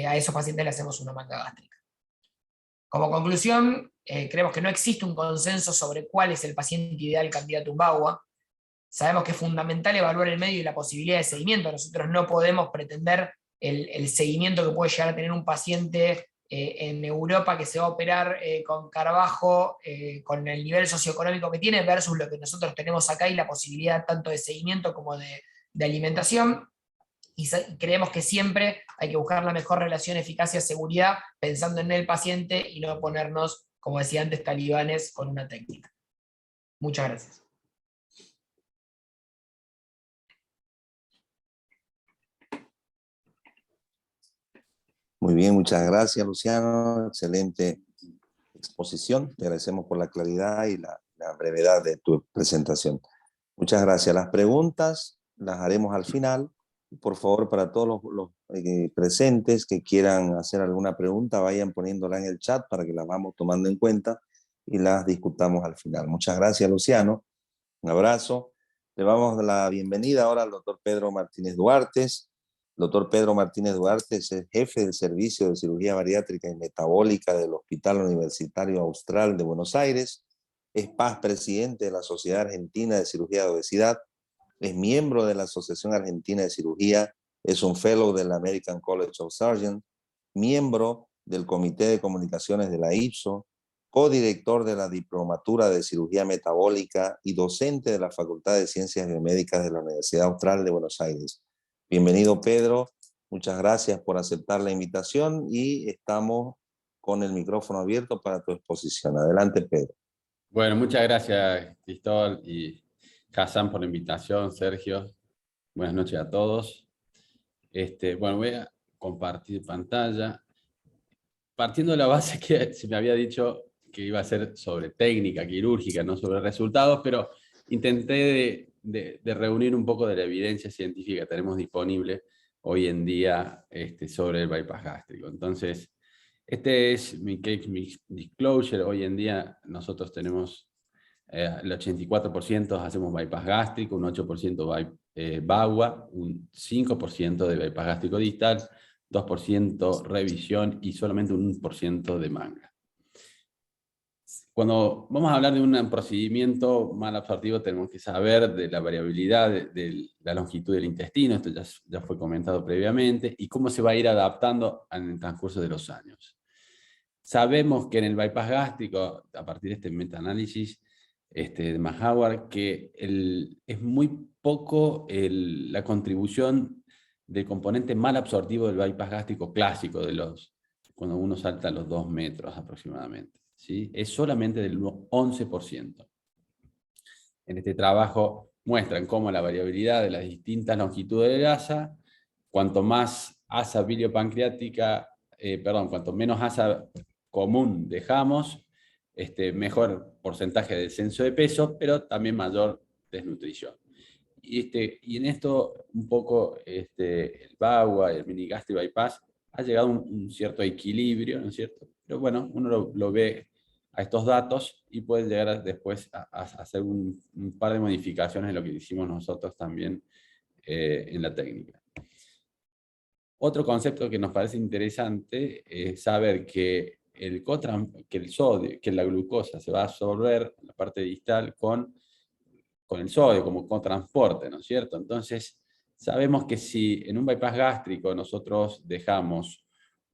a esos pacientes le hacemos una manga gástrica. Como conclusión, creemos que no existe un consenso sobre cuál es el paciente ideal candidato a un VAWA. Sabemos que es fundamental evaluar el medio y la posibilidad de seguimiento. Nosotros no podemos pretender el seguimiento que puede llegar a tener un paciente en Europa que se va a operar con Carbajo, con el nivel socioeconómico que tiene, versus lo que nosotros tenemos acá y la posibilidad tanto de seguimiento como de alimentación. Y creemos que siempre hay que buscar la mejor relación eficacia-seguridad pensando en el paciente y no ponernos, como decía antes, talibanes con una técnica. Muchas gracias. Muy bien, muchas gracias, Luciano. Excelente exposición. Te agradecemos por la claridad y la brevedad de tu presentación. Muchas gracias. Las preguntas las haremos al final. Por favor, para todos los presentes que quieran hacer alguna pregunta, vayan poniéndola en el chat para que las vamos tomando en cuenta y las discutamos al final. Muchas gracias, Luciano. Un abrazo. Le vamos a dar la bienvenida ahora al doctor Pedro Martínez Duarte. El doctor Pedro Martínez Duarte es el jefe del Servicio de Cirugía Bariátrica y Metabólica del Hospital Universitario Austral de Buenos Aires. Es presidente de la Sociedad Argentina de Cirugía de Obesidad. Es miembro de la Asociación Argentina de Cirugía. Es un fellow del American College of Surgeons. Miembro del Comité de Comunicaciones de la IPSO. Codirector de la Diplomatura de Cirugía Metabólica y docente de la Facultad de Ciencias Biomédicas de la Universidad Austral de Buenos Aires. Bienvenido, Pedro. Muchas gracias por aceptar la invitación y estamos con el micrófono abierto para tu exposición. Adelante, Pedro. Bueno, muchas gracias, Cristóbal y Hassan, por la invitación, Sergio. Buenas noches a todos. Bueno, voy a compartir pantalla. Partiendo de la base que se me había dicho que iba a ser sobre técnica quirúrgica, no sobre resultados, pero intenté de reunir un poco de la evidencia científica que tenemos disponible hoy en día sobre el bypass gástrico. Entonces, este es mi case disclosure. Hoy en día nosotros tenemos el 84% hacemos bypass gástrico, un 8% VAWA, un 5% de bypass gástrico distal, 2% revisión y solamente un 1% de manga. Cuando vamos a hablar de un procedimiento mal absortivo, tenemos que saber de la variabilidad de la longitud del intestino, esto ya fue comentado previamente, y cómo se va a ir adaptando en el transcurso de los años. Sabemos que en el bypass gástrico, a partir de este metaanálisis de Mahawar, que es muy poco la contribución del componente mal absortivo del bypass gástrico clásico, cuando uno salta los 2 metros aproximadamente. ¿Sí? Es solamente del 11%. En este trabajo muestran cómo la variabilidad de las distintas longitudes de gasa cuanto más asa biliopancreática, cuanto menos asa común dejamos, mejor porcentaje de descenso de peso, pero también mayor desnutrición. Y en esto un poco el BAGWA, el mini gastric bypass, ha llegado a un cierto equilibrio, ¿no es cierto? Pero bueno, uno lo ve a estos datos y puede llegar después a hacer un par de modificaciones en lo que hicimos nosotros también en la técnica. Otro concepto que nos parece interesante es saber que el sodio, que la glucosa se va a absorber en la parte distal con el sodio como cotransporte, ¿no es cierto? Entonces, sabemos que si en un bypass gástrico nosotros dejamos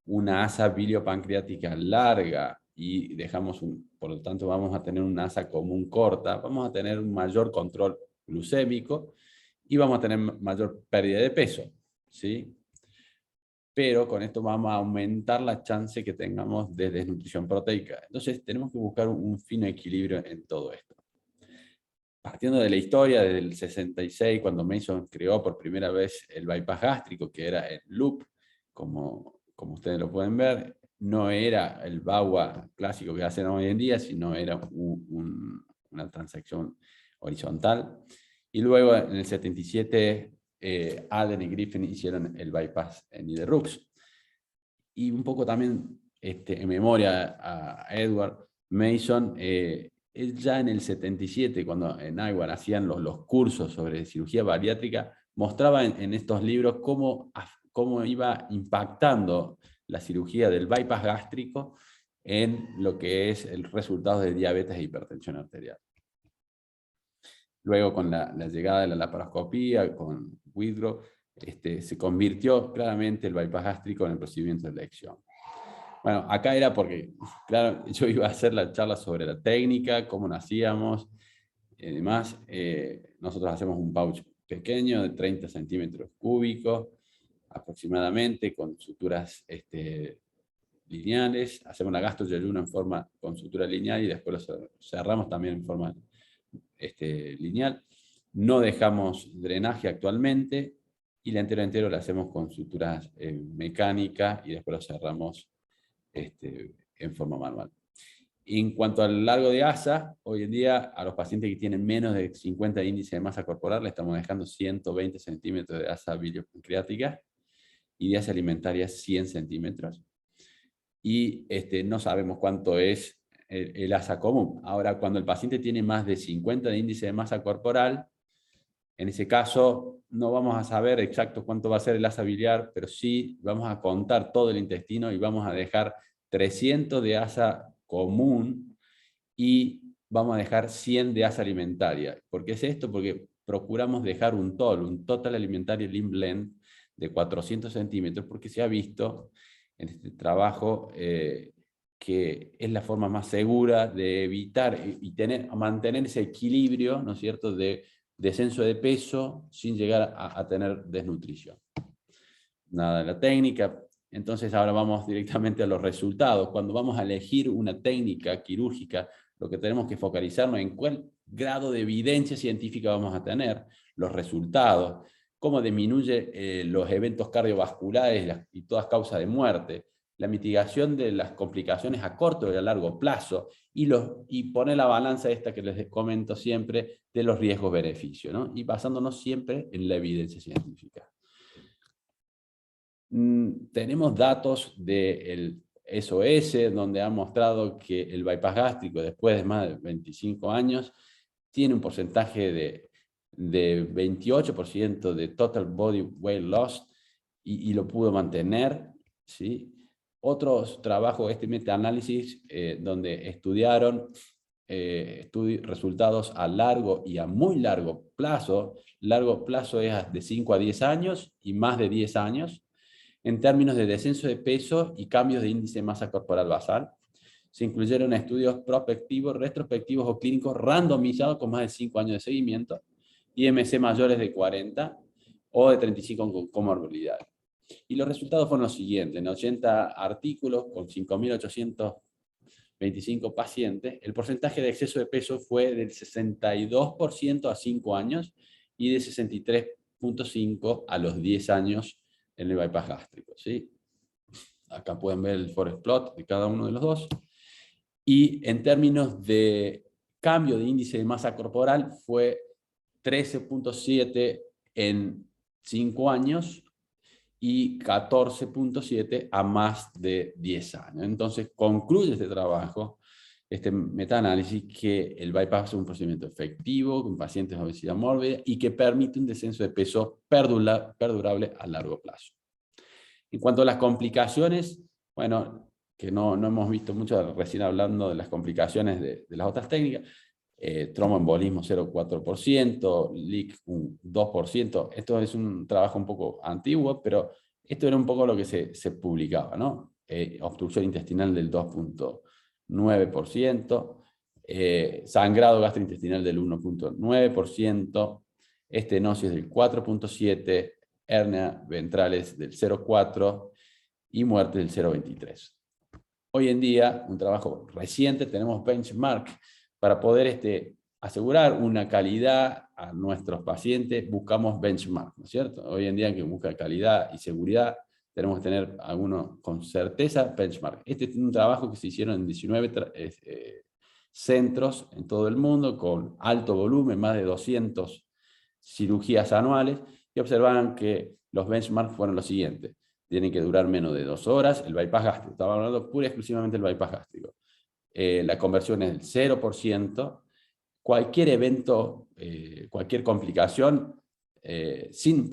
una asa biliopancreática larga y por lo tanto vamos a tener una asa común corta, vamos a tener un mayor control glucémico y vamos a tener mayor pérdida de peso, ¿sí? Pero con esto vamos a aumentar la chance que tengamos de desnutrición proteica. Entonces tenemos que buscar un fino equilibrio en todo esto. Partiendo de la historia, desde el 66, cuando Mason creó por primera vez el bypass gástrico, que era el loop, como ustedes lo pueden ver, no era el BAGWA clásico que hacen hoy en día, sino era una transacción horizontal. Y luego en el 77, Allen y Griffin hicieron el bypass en Niederrux. Y un poco también, en memoria a Edward Mason, él ya en el 77, cuando en Iowa hacían los cursos sobre cirugía bariátrica, mostraba en estos libros cómo iba impactando la cirugía del bypass gástrico en lo que es el resultado de diabetes e hipertensión arterial. Luego, con la llegada de la laparoscopía, con Widrow, se convirtió claramente el bypass gástrico en el procedimiento de elección. Bueno, acá era porque, claro, yo iba a hacer la charla sobre la técnica, cómo nacíamos, y demás. Nosotros hacemos un pouch pequeño de 30 centímetros cúbicos, aproximadamente, con suturas lineales. Hacemos la gastroyeyuna en forma con sutura lineal y después lo cerramos también en forma lineal. No dejamos drenaje actualmente, y la entero lo hacemos con suturas mecánicas y después lo cerramos en forma manual. En cuanto al largo de asa, hoy en día a los pacientes que tienen menos de 50 de índice de masa corporal le estamos dejando 120 centímetros de asa biliopancreática y de asa alimentaria 100 centímetros. Y no sabemos cuánto es el asa común. Ahora, cuando el paciente tiene más de 50 de índice de masa corporal, en ese caso no vamos a saber exacto cuánto va a ser el asa biliar, pero sí vamos a contar todo el intestino y vamos a dejar 300 de asa común y vamos a dejar 100 de asa alimentaria. ¿Por qué es esto? Porque procuramos dejar un total alimentario lean blend de 400 centímetros, porque se ha visto en este trabajo que es la forma más segura de evitar y mantener ese equilibrio, ¿no es cierto?, de descenso de peso sin llegar a tener desnutrición. Nada de la técnica. Entonces ahora vamos directamente a los resultados. Cuando vamos a elegir una técnica quirúrgica, lo que tenemos que focalizarnos en cuál grado de evidencia científica vamos a tener, los resultados, cómo disminuye los eventos cardiovasculares y todas causas de muerte, la mitigación de las complicaciones a corto y a largo plazo, y poner la balanza esta que les comento siempre de los riesgos-beneficios, ¿no? Y basándonos siempre en la evidencia científica. Tenemos datos del SOS, donde ha mostrado que el bypass gástrico, después de más de 25 años, tiene un porcentaje de 28% de total body weight loss, y lo pudo mantener, ¿sí? Otros trabajos, metaanálisis, donde estudiaron resultados a largo y a muy largo plazo. Largo plazo es de 5 a 10 años y más de 10 años, en términos de descenso de peso y cambios de índice de masa corporal basal. Se incluyeron estudios prospectivos, retrospectivos o clínicos randomizados con más de 5 años de seguimiento, IMC mayores de 40 o de 35 con comorbilidad. Y los resultados fueron los siguientes: en 80 artículos con 5.825 pacientes, el porcentaje de exceso de peso fue del 62% a 5 años y de 63.5% a los 10 años en el bypass gástrico, ¿sí? Acá pueden ver el forest plot de cada uno de los dos. Y en términos de cambio de índice de masa corporal fue 13.7 en 5 años y 14.7 a más de 10 años. Entonces concluye este trabajo, este metaanálisis, que el bypass es un procedimiento efectivo con pacientes de obesidad mórbida y que permite un descenso de peso perdurable a largo plazo. En cuanto a las complicaciones, bueno, que no hemos visto mucho, recién hablando de las complicaciones de las otras técnicas, tromboembolismo 0,4%, leak un 2%, esto es un trabajo un poco antiguo, pero esto era un poco lo que se publicaba, ¿no? Obstrucción intestinal del 2,9%, sangrado gastrointestinal del 1,9%, estenosis del 4,7%, hernia ventrales del 0,4% y muerte del 0,23%. Hoy en día, un trabajo reciente, tenemos benchmark para poder asegurar una calidad a nuestros pacientes, buscamos benchmark, ¿no es cierto? Hoy en día, que busca calidad y seguridad, tenemos que tener algunos con certeza benchmark. Este es un trabajo que se hicieron en 19 centros en todo el mundo, con alto volumen, más de 200 cirugías anuales, y observaron que los benchmarks fueron los siguientes. Tienen que durar menos de 2 horas, el bypass gástrico, estaba hablando pura y exclusivamente del bypass gástrico. La conversión es del 0%, cualquier evento, cualquier complicación, sin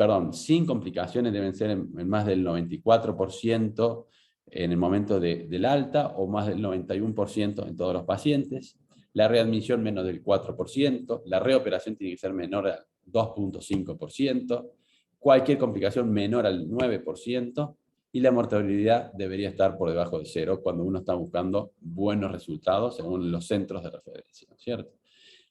complicaciones deben ser en más del 94% en el momento del alta o más del 91% en todos los pacientes. La readmisión menos del 4%, la reoperación tiene que ser menor al 2,5%, cualquier complicación menor al 9%, y la mortalidad debería estar por debajo de 0 cuando uno está buscando buenos resultados según los centros de referencia, ¿no es cierto?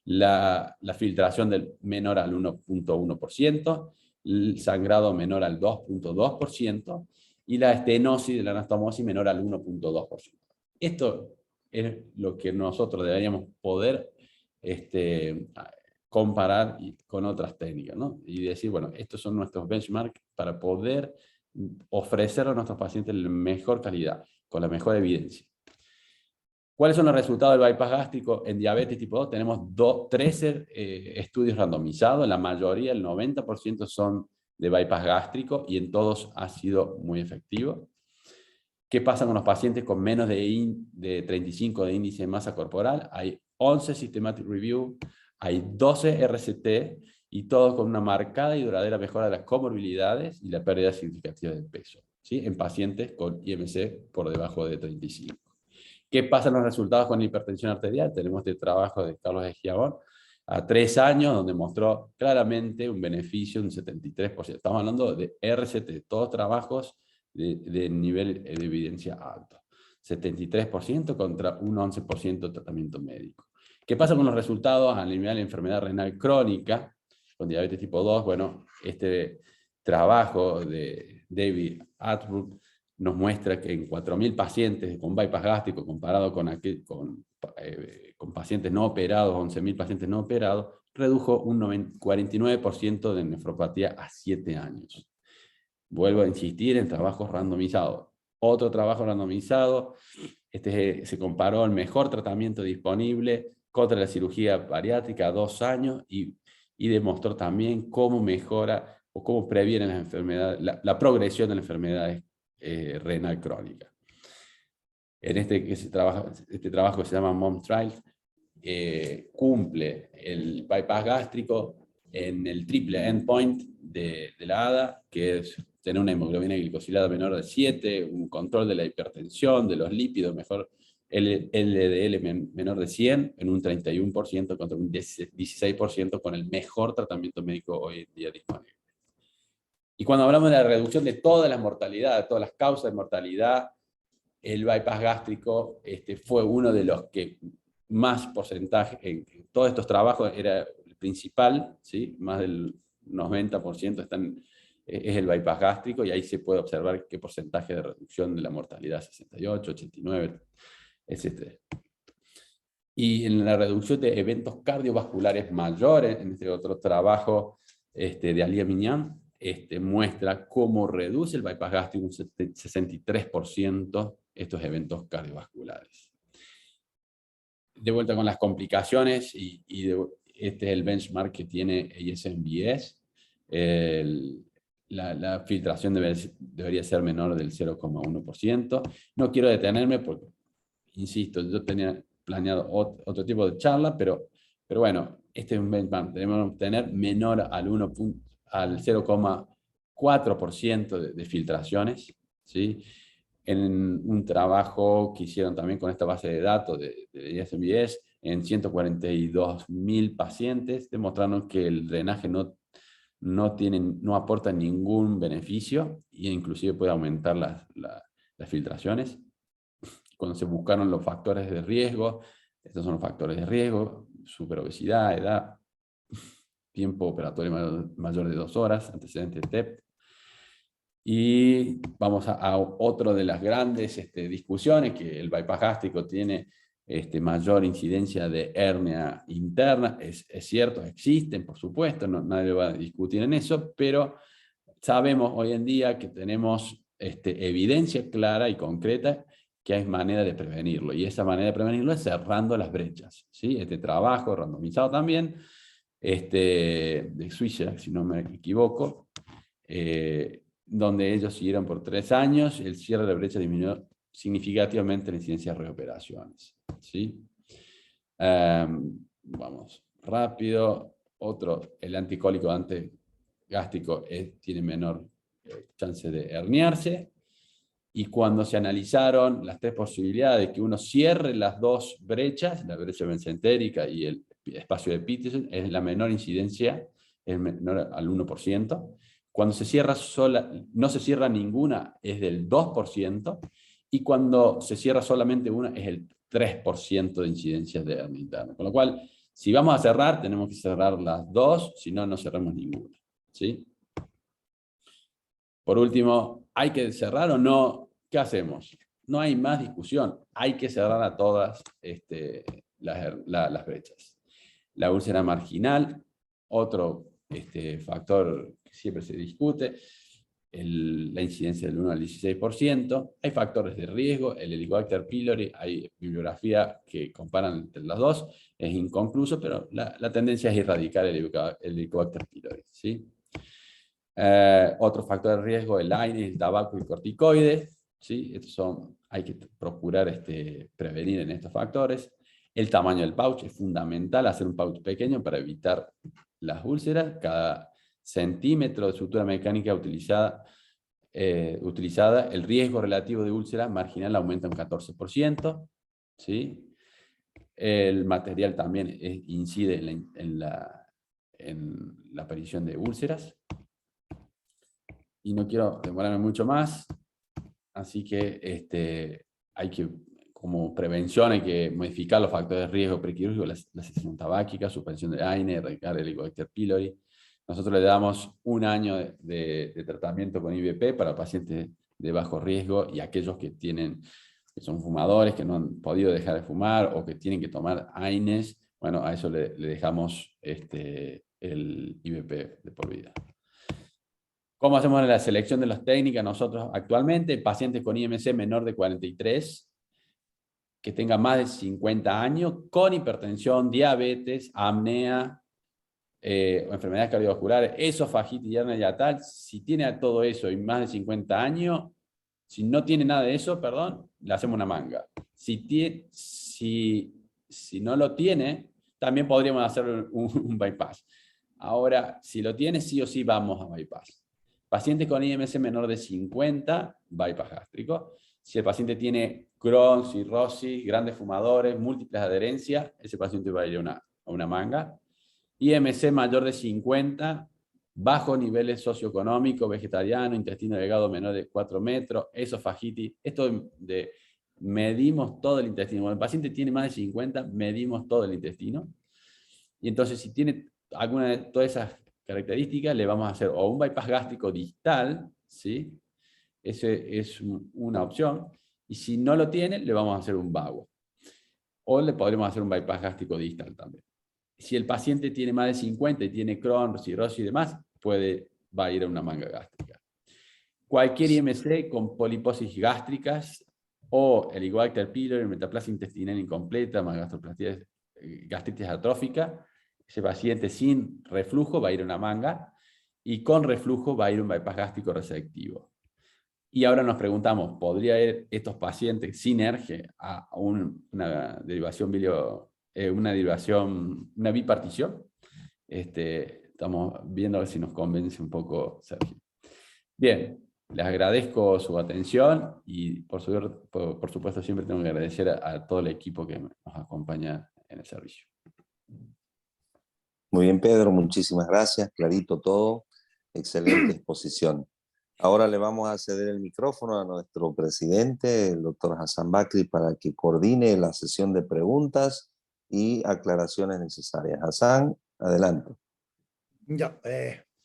La filtración del menor al 1,1%, el sangrado menor al 2,2% y la estenosis de la anastomosis menor al 1,2%. Esto es lo que nosotros deberíamos poder comparar con otras técnicas, ¿no? Y decir, bueno, estos son nuestros benchmarks para poder ofrecer a nuestros pacientes la mejor calidad, con la mejor evidencia. ¿Cuáles son los resultados del bypass gástrico en diabetes tipo 2? Tenemos 13 estudios randomizados, la mayoría, el 90% son de bypass gástrico y en todos ha sido muy efectivo. ¿Qué pasa con los pacientes con menos de 35 de índice de masa corporal? Hay 11 systematic review, hay 12 RCT y todos con una marcada y duradera mejora de las comorbilidades y la pérdida significativa de peso, ¿sí? En pacientes con IMC por debajo de 35. ¿Qué pasa en los resultados con hipertensión arterial? Tenemos este trabajo de Carlos Egiabón a 3 años, donde mostró claramente un beneficio de un 73%. Estamos hablando de RCT, todos trabajos de nivel de evidencia alto. 73% contra un 11% de tratamiento médico. ¿Qué pasa con los resultados a nivel de enfermedad renal crónica con diabetes tipo 2? Bueno, este trabajo de David Atwood nos muestra que en 4.000 pacientes con bypass gástrico comparado con pacientes no operados, 11.000 pacientes no operados, redujo un 49% de nefropatía a 7 años. Vuelvo a insistir en trabajos randomizados. Otro trabajo randomizado, se comparó el mejor tratamiento disponible contra la cirugía bariátrica a 2 años y demostró también cómo mejora o cómo previene las enfermedades, la progresión de las enfermedades renal crónica. En este trabajo que se llama MOM Trial, cumple el bypass gástrico en el triple endpoint de la ADA, que es tener una hemoglobina glicosilada menor de 7, un control de la hipertensión, de los lípidos mejor, LDL menor de 100, en un 31% contra un 16% con el mejor tratamiento médico hoy en día disponible. Y cuando hablamos de la reducción de todas las mortalidades, todas las causas de mortalidad, el bypass gástrico fue uno de los que más porcentaje, en todos estos trabajos era el principal, ¿sí? Más del 90% es el bypass gástrico, y ahí se puede observar qué porcentaje de reducción de la mortalidad, 68, 89, etc. Y en la reducción de eventos cardiovasculares mayores, en este otro trabajo de Alia Mignan, muestra cómo reduce el bypass gástrico un 63% estos eventos cardiovasculares. De vuelta con las complicaciones, este es el benchmark que tiene ASMBS. La filtración debería ser menor del 0,1%. No quiero detenerme porque, insisto, yo tenía planeado otro tipo de charla, pero bueno, este es un benchmark. Debemos tener menor al 0,4% de filtraciones, ¿sí? En un trabajo que hicieron también con esta base de datos de ISMBS, en 142.000 pacientes, demostraron que el drenaje no aporta ningún beneficio e inclusive puede aumentar las filtraciones. Cuando se buscaron los factores de riesgo, estos son los factores de riesgo: superobesidad, edad, tiempo operatorio mayor de 2 horas, antecedentes de TEP. Y vamos a otra de las grandes discusiones, que el bypass gástrico tiene mayor incidencia de hernia interna. Es cierto, existen, por supuesto, nadie va a discutir en eso, pero sabemos hoy en día que tenemos evidencia clara y concreta que hay manera de prevenirlo, y esa manera de prevenirlo es cerrando las brechas, ¿sí? Este trabajo randomizado también, de Suiza, si no me equivoco, donde ellos siguieron por 3 años, el cierre de la brecha disminuyó significativamente la incidencia de reoperaciones, ¿sí? Vamos rápido. Otro, el anticólico antegástrico tiene menor chance de herniarse. Y cuando se analizaron las 3 posibilidades de que uno cierre las 2 brechas, la brecha mesentérica y el espacio de Peterson, es la menor incidencia, es menor al 1%. Cuando se cierra no se cierra ninguna, es del 2%, y cuando se cierra solamente una, es el 3% de incidencias de hernia interna. Con lo cual, si vamos a cerrar, tenemos que cerrar las 2, si no, no cerramos ninguna, ¿sí? Por último, ¿hay que cerrar o no? ¿Qué hacemos? No hay más discusión, hay que cerrar a todas las brechas. La úlcera marginal, otro factor que siempre se discute, la incidencia del 1 al 16%. Hay factores de riesgo, el Helicobacter pylori, hay bibliografía que comparan entre las dos, es inconcluso, pero la tendencia es erradicar el Helicobacter pylori, ¿sí? Otro factor de riesgo, el AINE, el tabaco y corticoides, ¿sí? Hay que procurar prevenir en estos factores. El tamaño del pouch, es fundamental hacer un pouch pequeño para evitar las úlceras. Cada centímetro de sutura mecánica utilizada, el riesgo relativo de úlcera marginal aumenta un 14%, ¿sí? El material también incide en la aparición de úlceras. Y no quiero demorarme mucho más, así que hay que, como prevención, hay que modificar los factores de riesgo prequirúrgicos, la sección tabáquica, suspensión de AINE, erradicar el Helicobacter pylori. Nosotros le damos 1 año de tratamiento con IVP para pacientes de bajo riesgo y aquellos que son fumadores, que no han podido dejar de fumar o que tienen que tomar AINES. Bueno, a eso le dejamos el IVP de por vida. ¿Cómo hacemos la selección de las técnicas nosotros actualmente? Pacientes con IMC menor de 43, que tengan más de 50 años, con hipertensión, diabetes, apnea, o enfermedades cardiovasculares, esofagitis y hernia hiatal. Si tiene todo eso y más de 50 años, si no tiene nada de eso, perdón, le hacemos una manga. Si no lo tiene, también podríamos hacer un bypass. Ahora, si lo tiene, sí o sí vamos a bypass. Pacientes con IMC menor de 50, bypass gástrico. Si el paciente tiene Crohn, cirrosis, grandes fumadores, múltiples adherencias, ese paciente va a ir a una manga. IMC mayor de 50, bajo niveles socioeconómicos, vegetariano, intestino delgado menor de 4 metros, esofagitis. Esto medimos todo el intestino. Cuando el paciente tiene más de 50, medimos todo el intestino. Y entonces, si tiene alguna de todas esas características, le vamos a hacer o un bypass gástrico distal, ¿sí? Ese es una opción. Y si no lo tiene, le vamos a hacer un VAGO. O le podremos hacer un bypass gástrico distal también. Si el paciente tiene más de 50 y tiene Crohn, cirrosis y demás, puede va a ir a una manga gástrica. Cualquier IMC con poliposis gástricas o el Helicobacter pylori, metaplasia intestinal incompleta, más gastritis atrófica, ese paciente sin reflujo va a ir a una manga y con reflujo va a ir a un bypass gástrico resectivo. Y ahora nos preguntamos, ¿podría ir estos pacientes sin ERGE a una derivación una bipartición? Estamos viendo a ver si nos convence un poco, Sergio. Bien, les agradezco su atención y por supuesto siempre tengo que agradecer a todo el equipo que nos acompaña en el servicio. Muy bien, Pedro, muchísimas gracias, clarito todo, excelente exposición. Ahora le vamos a ceder el micrófono a nuestro presidente, el doctor Hassan Bakri, para que coordine la sesión de preguntas y aclaraciones necesarias. Hassan, adelante. Ya,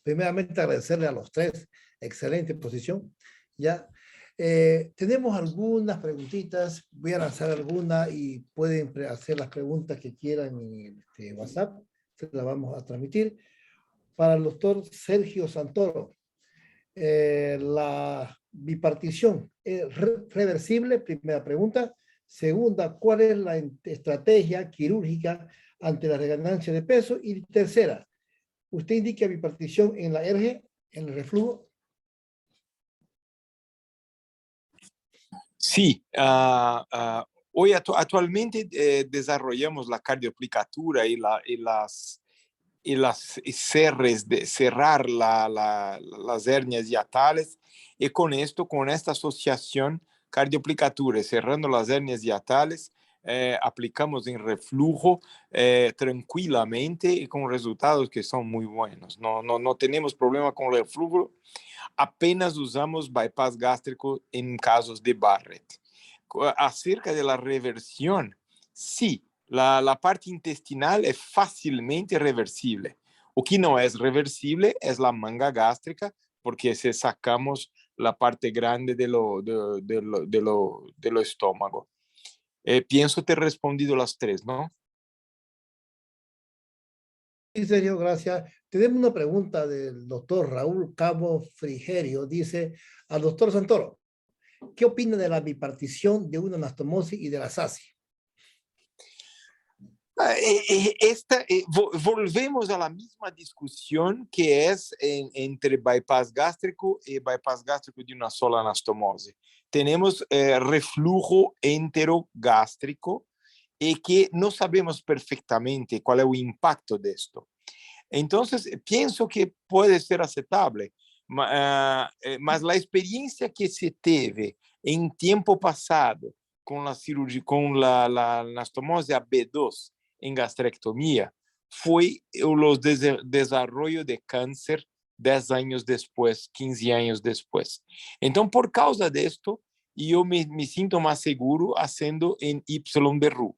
primeramente agradecerle a los tres, excelente exposición. Ya, tenemos algunas preguntitas, voy a lanzar alguna y pueden hacer las preguntas que quieran en WhatsApp, se las vamos a transmitir. Para el doctor Sergio Santoro, la bipartición es reversible, primera pregunta. Segunda, ¿cuál es la estrategia quirúrgica ante la reganancia de peso? Y tercera, ¿usted indica bipartición en la ERGE, en el reflujo? Sí, hoy actualmente desarrollamos la cardioaplicatura y las CRs de cerrar las hernias hiatales, y con esta asociación cardioaplicatura cerrando las hernias hiatales, aplicamos en reflujo tranquilamente y con resultados que son muy buenos. No tenemos problema con el reflujo, apenas usamos bypass gástrico en casos de Barrett. Acerca de la reversión, sí, la parte intestinal es fácilmente reversible. O que no es reversible es la manga gástrica, porque si sacamos la parte grande de lo estómago. Pienso te he respondido las tres, ¿no? Sí, Sergio, gracias. Tenemos una pregunta del doctor Raúl Cabo Frigerio. Dice al doctor Santoro, ¿qué opina de la bipartición de una anastomosis y de la SASI? Volvemos a la misma discusión que es entre bypass gástrico y bypass gástrico de una sola anastomose. Tenemos reflujo enterogástrico y que no sabemos perfectamente cuál es el impacto de esto. Entonces, pienso que puede ser aceptable, mas la experiencia que se tuvo en tiempo pasado con la cirugía, con la anastomose AB2 en gastrectomía, fue los desarrollo de cáncer 10 años después, 15 años después. Entonces, por causa de esto, yo me siento más seguro haciendo en Y de Roux.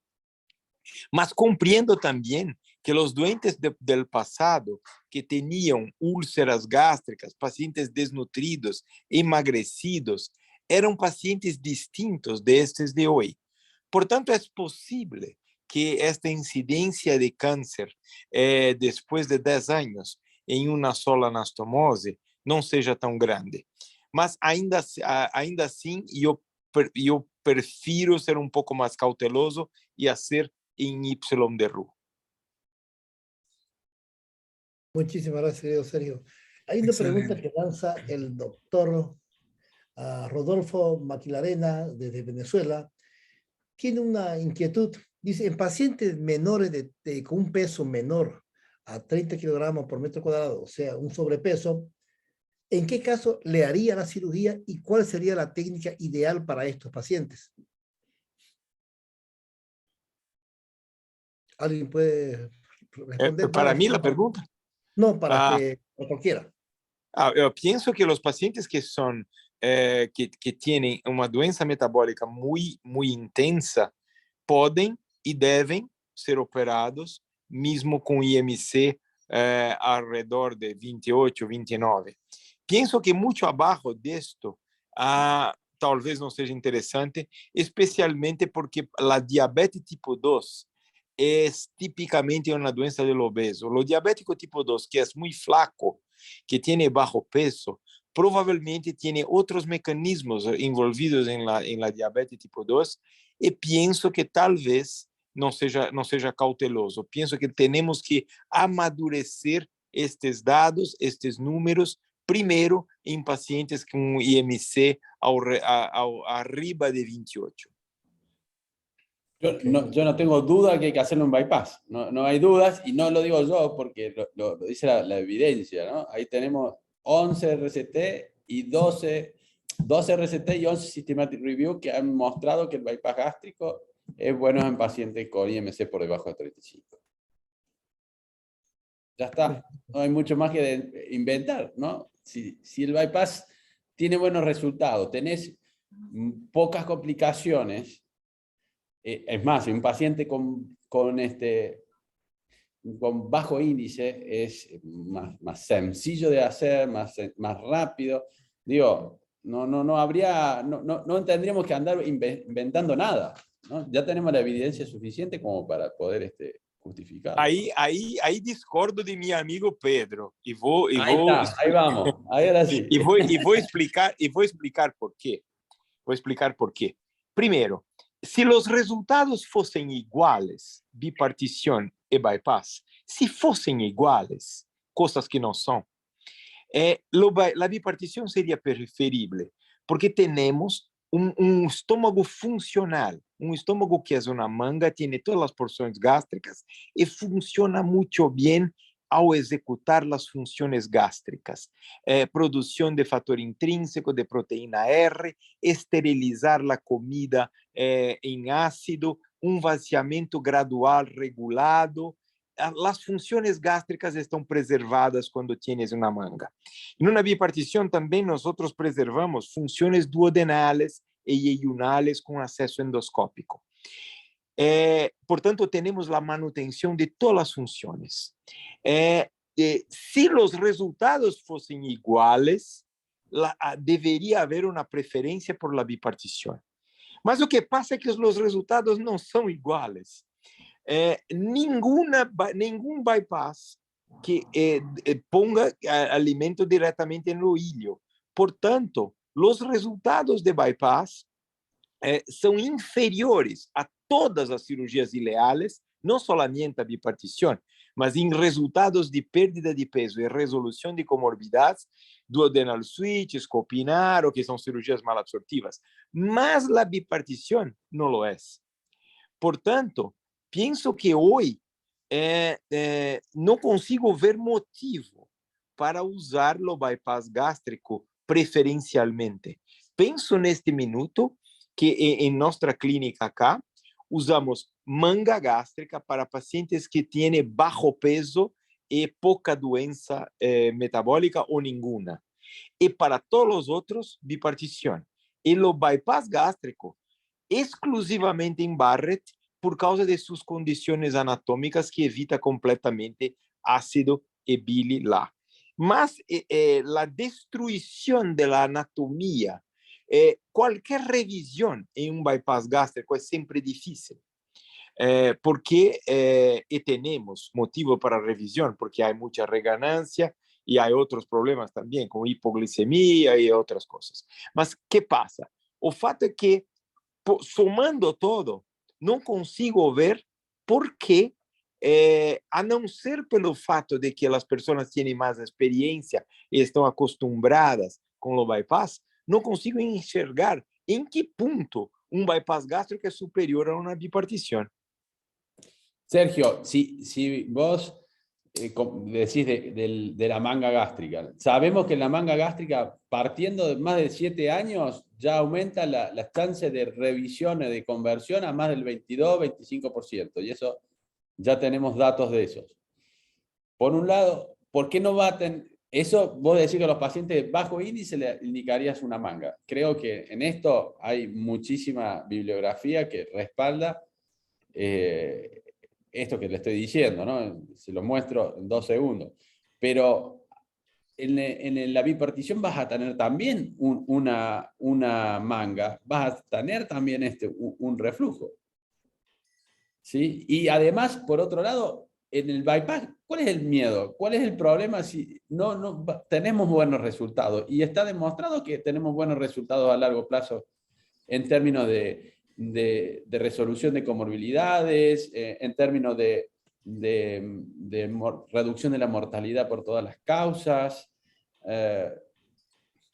Mas compreendo también que los doentes del pasado que tenían úlceras gástricas, pacientes desnutridos, emagrecidos, eran pacientes distintos de estos de hoy. Por tanto, es posible que esta incidencia de cáncer después de 10 años en una sola anastomose no sea tan grande. Mas ainda assim, yo prefiero ser un poco más cauteloso y hacer en Y de Roux. Muchísimas gracias, Sergio. Hay una pregunta que lanza el doctor Rodolfo Maquilarena desde Venezuela. Tiene una inquietud. Dice, en pacientes menores con un peso menor a 30 kilogramos por metro cuadrado, o sea, un sobrepeso, ¿en qué caso le haría la cirugía y cuál sería la técnica ideal para estos pacientes? ¿Alguien puede responder? Para mí la pregunta. No, para cualquiera. Yo pienso que los pacientes que son que tienen una doença metabólica muy intensa pueden y deben ser operados mismo con IMC alrededor de 28, 29. Pienso que mucho abajo de esto tal vez no sea interesante, especialmente porque la diabetes tipo 2 es típicamente una doença del obeso. Lo diabético tipo 2, que es muy flaco, que tiene bajo peso, probablemente tiene otros mecanismos envolvidos en la diabetes tipo 2, y pienso que tal vez no seja cauteloso. Pienso que tenemos que amadurecer estes dados, estes números, primero en pacientes con IMC arriba de 28. Yo no tengo duda que hay que hacerle un bypass, no hay dudas, y no lo digo yo porque lo dice la evidencia, ¿no? Ahí tenemos 11 RCT y 12 RCT y 11 Systematic Review que han mostrado que el bypass gástrico es bueno en pacientes con IMC por debajo de 35. Ya está, no hay mucho más que inventar, ¿no? Si el bypass tiene buenos resultados, tenés pocas complicaciones, es más, un paciente con bajo índice es más sencillo de hacer, más rápido. Digo, no tendríamos que andar inventando nada, ¿no? Ya tenemos la evidencia suficiente como para poder justificar. Aí discordo de mi amigo Pedro. Ahí vamos, ahí ahora sí. E vou explicar por quê. Vou explicar por quê. Primeiro, se os resultados fossem iguais, bipartição e bypass, se fossem iguais, coisas que não são, a bipartição seria preferível, porque temos estômago funcional, estômago que é uma manga, tem todas as porções gástricas e funciona muito bem ao executar as funções gástricas, produção de fator intrínseco, de proteína R, esterilizar a comida em ácido, vaciamento gradual regulado. As funções gástricas estão preservadas quando tienes uma manga. Em uma bipartição também nós preservamos funções duodenales e iunales com acesso endoscópico. Portanto, temos a manutenção de todas as funções. Se os resultados fossem iguais, deveria haver uma preferência por la bipartição. Mas o que passa é que os resultados não são iguais. Nenhum bypass que ponga alimento diretamente no ilho. Portanto, os resultados de bypass são inferiores a todas as cirurgias ileais, não somente a bipartição, mas em resultados de perda de peso e resolução de comorbidades, duodenal switch, Scopinaro, que são cirurgias malabsortivas. Mas a bipartição não lo é. Portanto, penso que hoje não consigo ver motivo para usar o bypass gástrico preferencialmente. Penso neste minuto que em nossa clínica acá, usamos manga gástrica para pacientes que têm baixo peso e pouca doença metabólica ou nenhuma. E para todos os outros, bipartição. E o bypass gástrico, exclusivamente em Barrett, por causa de suas condições anatômicas que evita completamente ácido e bile lá. Mas a destruição da anatomia, qualquer revisão em bypass gástrico é sempre difícil, porque temos motivo para revisão, porque há muita reganância e há outros problemas também, como hipoglicemia e outras coisas. Mas que passa? O fato é que, somando todo, não consigo ver por que, a não ser pelo fato de que as pessoas têm mais experiência e estão acostumadas com o bypass, não consigo enxergar em que ponto bypass gástrico é superior a uma bipartição. Sergio, si vos decís de la manga gástrica, sabemos que la manga gástrica, partiendo de más de 7 años, ya aumenta las chances de revisiones de conversión a más del 22-25%, y eso ya tenemos datos de esos. Por un lado, ¿por qué no baten? Eso vos decís que a los pacientes de bajo índice le indicarías una manga. Creo que en esto hay muchísima bibliografía que respalda esto que le estoy diciendo, ¿no? Se lo muestro en 2 segundos. Pero en la bipartición vas a tener también una manga, vas a tener también un reflujo. ¿Sí? Y además, por otro lado, en el bypass ¿cuál es el miedo? ¿Cuál es el problema si no tenemos buenos resultados? Y está demostrado que tenemos buenos resultados a largo plazo en términos de resolución de comorbilidades, en términos de reducción de la mortalidad por todas las causas.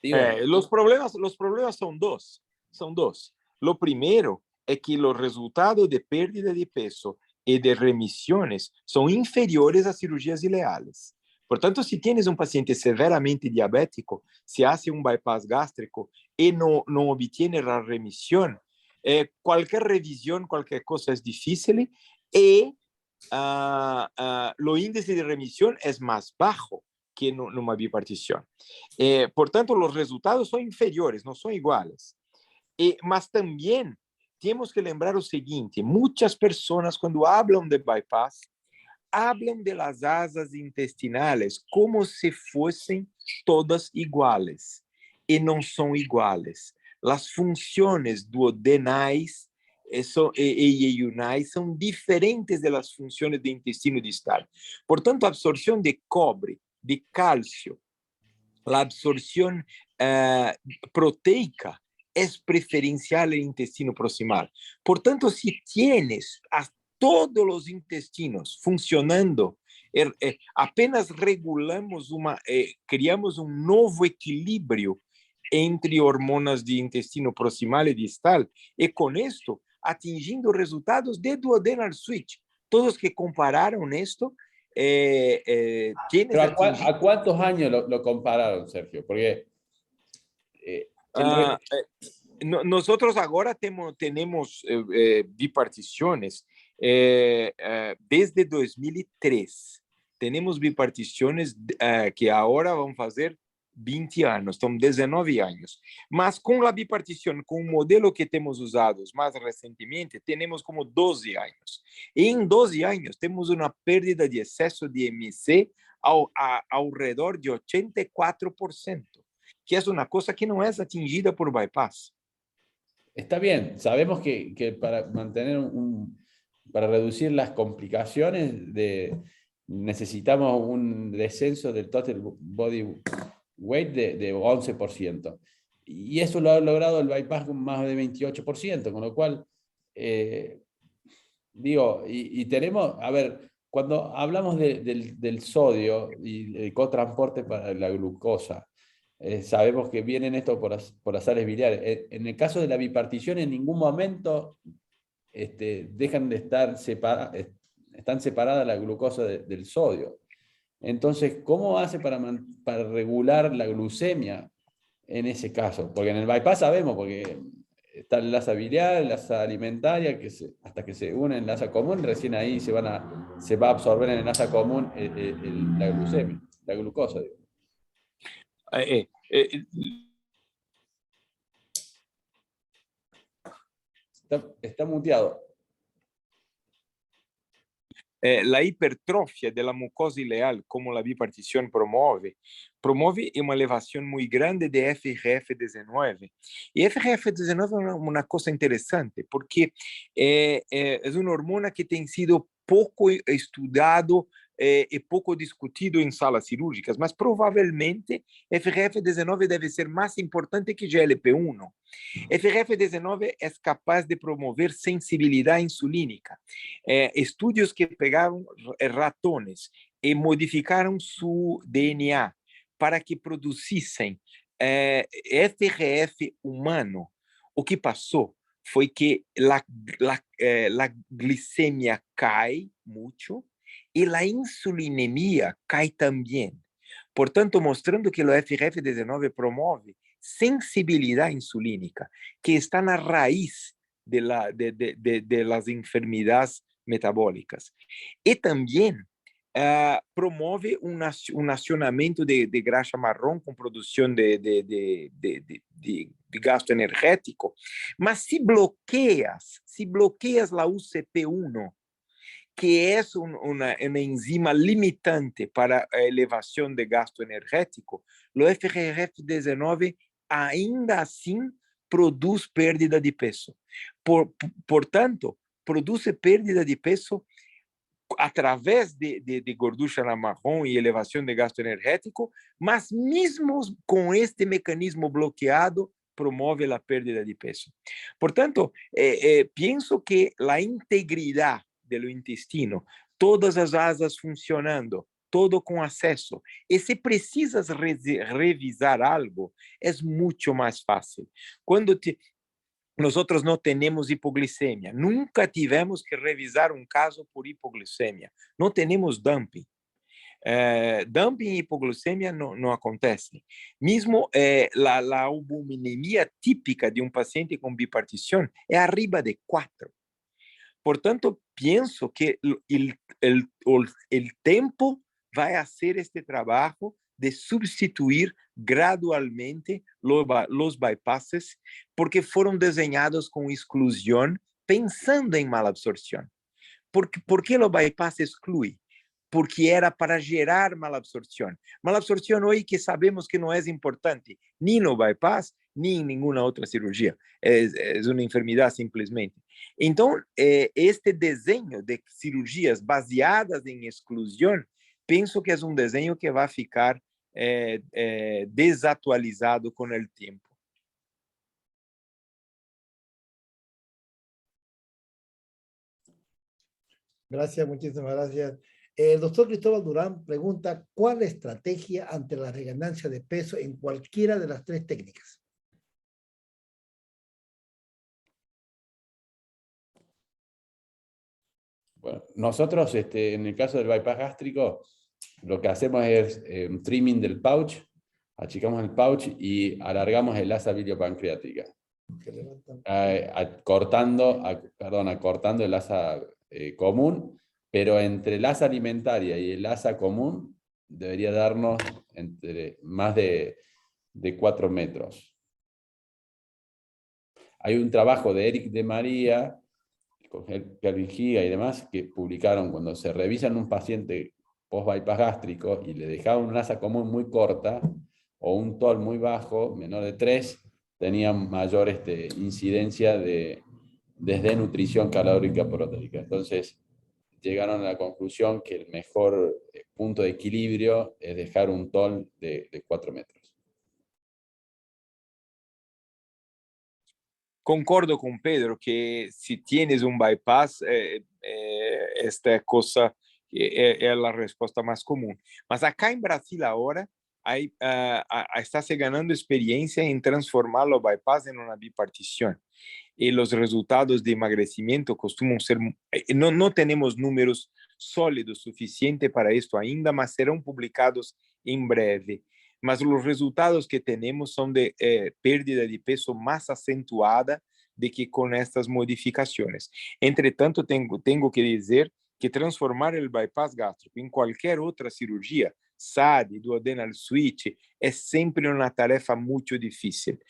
Los problemas son dos. Son dos. Lo primero es que los resultados de pérdida de peso y de remisiones son inferiores a cirugías ileales. Por tanto, si tienes un paciente severamente diabético, se hace un bypass gástrico y no obtiene la remisión, cualquier revisión, cualquier cosa es difícil y lo índice de remisión es más bajo que en una bipartición. Por tanto, los resultados son inferiores, no son iguales. Mas también tenemos que lembrar o seguinte, muchas personas cuando hablan de bypass, hablan de las asas intestinales como si fuesen todas iguales, y no son iguales. Las funciones duodenais e iunais são diferentes das funções do intestino distal. Portanto, a absorção de cobre, de cálcio, a absorção proteica é preferencial no intestino proximal. Portanto, se tienes todos os intestinos funcionando, apenas regulamos criamos novo equilíbrio entre hormonas de intestino proximal e distal, e com isto atingindo resultados de duodenal switch. Todos que compararon esto, ¿Pero a cuántos años lo compararon, Sergio? Porque nosotros ahora tenemos biparticiones desde 2003. Tenemos biparticiones que ahora vão fazer 20 anos, estão 19 anos. Mas com a bipartição, com o modelo que temos usado mais recentemente, temos como 12 anos. E em 12 anos, temos uma perda de excesso de MC ao redor de 84%, que é uma coisa que não é atingida por bypass. Está bien, sabemos que para para reducir las complicaciones necesitamos un descenso del total body weight de 11%. Y eso lo ha logrado el bypass con más de 28%, con lo cual, digo, y tenemos, a ver, cuando hablamos del sodio y el cotransporte para la glucosa, sabemos que vienen esto por las sales biliares. En el caso de la bipartición, en ningún momento dejan de estar están separadas la glucosa del sodio. Entonces, ¿cómo hace para regular la glucemia en ese caso? Porque en el bypass sabemos, porque está el enlaza biliar, el enlaza alimentaria, hasta que se une en enlaza común, recién ahí se va a absorber en el enlaza común la glucemia, la glucosa, digo. Está muteado. La hipertrofia de la mucosa ileal, como la bipartición promueve una elevación muy grande de FGF19. Y FGF19 es una cosa interesante, porque es una hormona que ha sido poco estudiado e pouco discutido em salas cirúrgicas, mas provavelmente FGF19 deve ser mais importante que GLP-1. FGF19 é capaz de promover sensibilidade insulínica. Estudos que pegaram ratones e modificaram seu DNA para que produzissem FGF humano. O que passou foi que a glicemia cai muito, e a insulinemia cai também. Portanto, mostrando que o FGF19 promove sensibilidade insulínica, que está na raiz de las enfermedades metabólicas. E também promove um acionamento de graxa marrom com produção de gasto energético. Mas se bloqueas a UCP1, que é uma enzima limitante para a elevação de gasto energético, o FGF19 ainda assim produz perda de peso. Portanto, produz perda de peso a través de gordura marrón y elevación de gasto energético, mas mismo con este mecanismo bloqueado, promueve la pérdida de peso. Por tanto, pienso que la integridad del intestino, todas las asas funcionando, todo con acceso, y si precisas revisar algo, es mucho más fácil. Cuando nosotros no tenemos hipoglicemia, nunca tivemos que revisar un caso por hipoglicemia, no tenemos dumping. Dumping y hipoglucemia no acontece. Mismo la albuminemia típica de un paciente con bipartición es arriba de 4. Por tanto, pienso que el tiempo va a hacer este trabajo de sustituir gradualmente los bypasses, porque fueron diseñados con exclusión pensando en malabsorción. ¿Por qué los bypass excluye? Porque era para gerar malabsorción. Malabsorción hoy que sabemos que no es importante, ni no bypass, ni en ninguna otra cirugía. Es una enfermedad simplemente. Entonces, este diseño de cirugías baseadas en exclusión, pienso que es un diseño que va a ficar desatualizado con el tiempo. Gracias, muchísimas gracias. El doctor Cristóbal Durán pregunta, ¿cuál estrategia ante la reganancia de peso en cualquiera de las 3 técnicas? Bueno, nosotros en el caso del bypass gástrico, lo que hacemos es un trimming del pouch, achicamos el pouch y alargamos el asa biliopancreática. Acortando el asa común, pero entre el asa alimentaria y el asa común debería darnos entre más de 4 metros. Hay un trabajo de Eric de María, con Kelvin Giga y demás, que publicaron cuando se revisan un paciente post-bypass gástrico y le dejaban un asa común muy corta o un TOL muy bajo, menor de 3, tenían mayor incidencia de desnutrición calórica proteica. Entonces, llegaron a la conclusión que el mejor punto de equilibrio es dejar un TOL de 4 metros. Concordo con Pedro que si tienes un bypass, esta cosa es la respuesta más común. Mas acá en Brasil ahora está se ganando experiencia en transformar los bypass en una bipartición. Y los resultados de emagrecimiento costuman ser, no tenemos números sólidos suficientes para esto ainda, mas serán publicados en breve. Mas los resultados que tenemos son de pérdida de peso más acentuada de que con estas modificaciones. Entre tanto, tengo que decir que transformar el bypass gástrico en cualquier otra cirugía, SAD, duodenal switch, es siempre una tarefa muy difícil.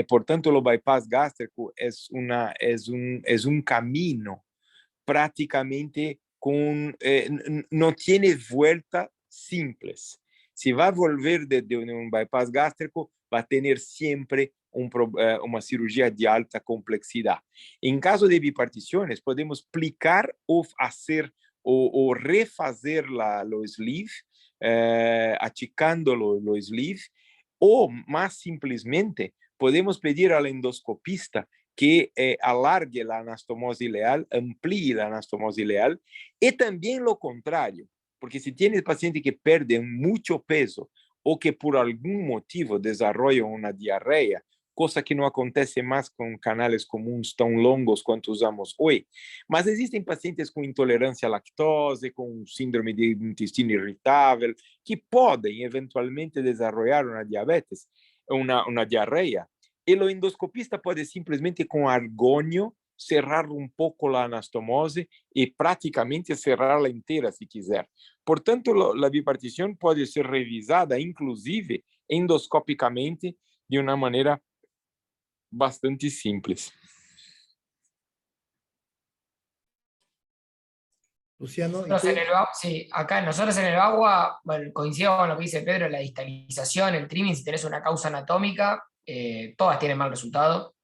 Por tanto, el bypass gástrico es un camino prácticamente no tiene vuelta simples. Si va a volver de un bypass gástrico, va a tener siempre una cirugía de alta complejidad. En caso de biparticiones, podemos plicar o hacer o refazer los sleeve, achicando los sleeve, o más simplemente podemos pedir al endoscopista que alargue la anastomosis ileal, amplíe la anastomosis ileal, y también lo contrario, porque si tienes paciente que pierde mucho peso o que por algún motivo desarrolla una diarrea, cosa que no acontece más con canales comunes tan longos cuanto usamos hoy. Mas existen pacientes con intolerancia a lactose, con síndrome de intestino irritável, que pueden eventualmente desarrollar una diabetes, una diarrea. El endoscopista puede simplemente con argonio cerrar un poco la anastomose y prácticamente cerrarla entera si quiser. Por tanto, la bipartición puede ser revisada inclusive endoscópicamente de una manera bastante simples. Luciano, sí, acá nosotros en el agua, bueno, coincido con lo que dice Pedro, la distalización, el trimming, si tenés una causa anatómica, todas tienen mal resultado.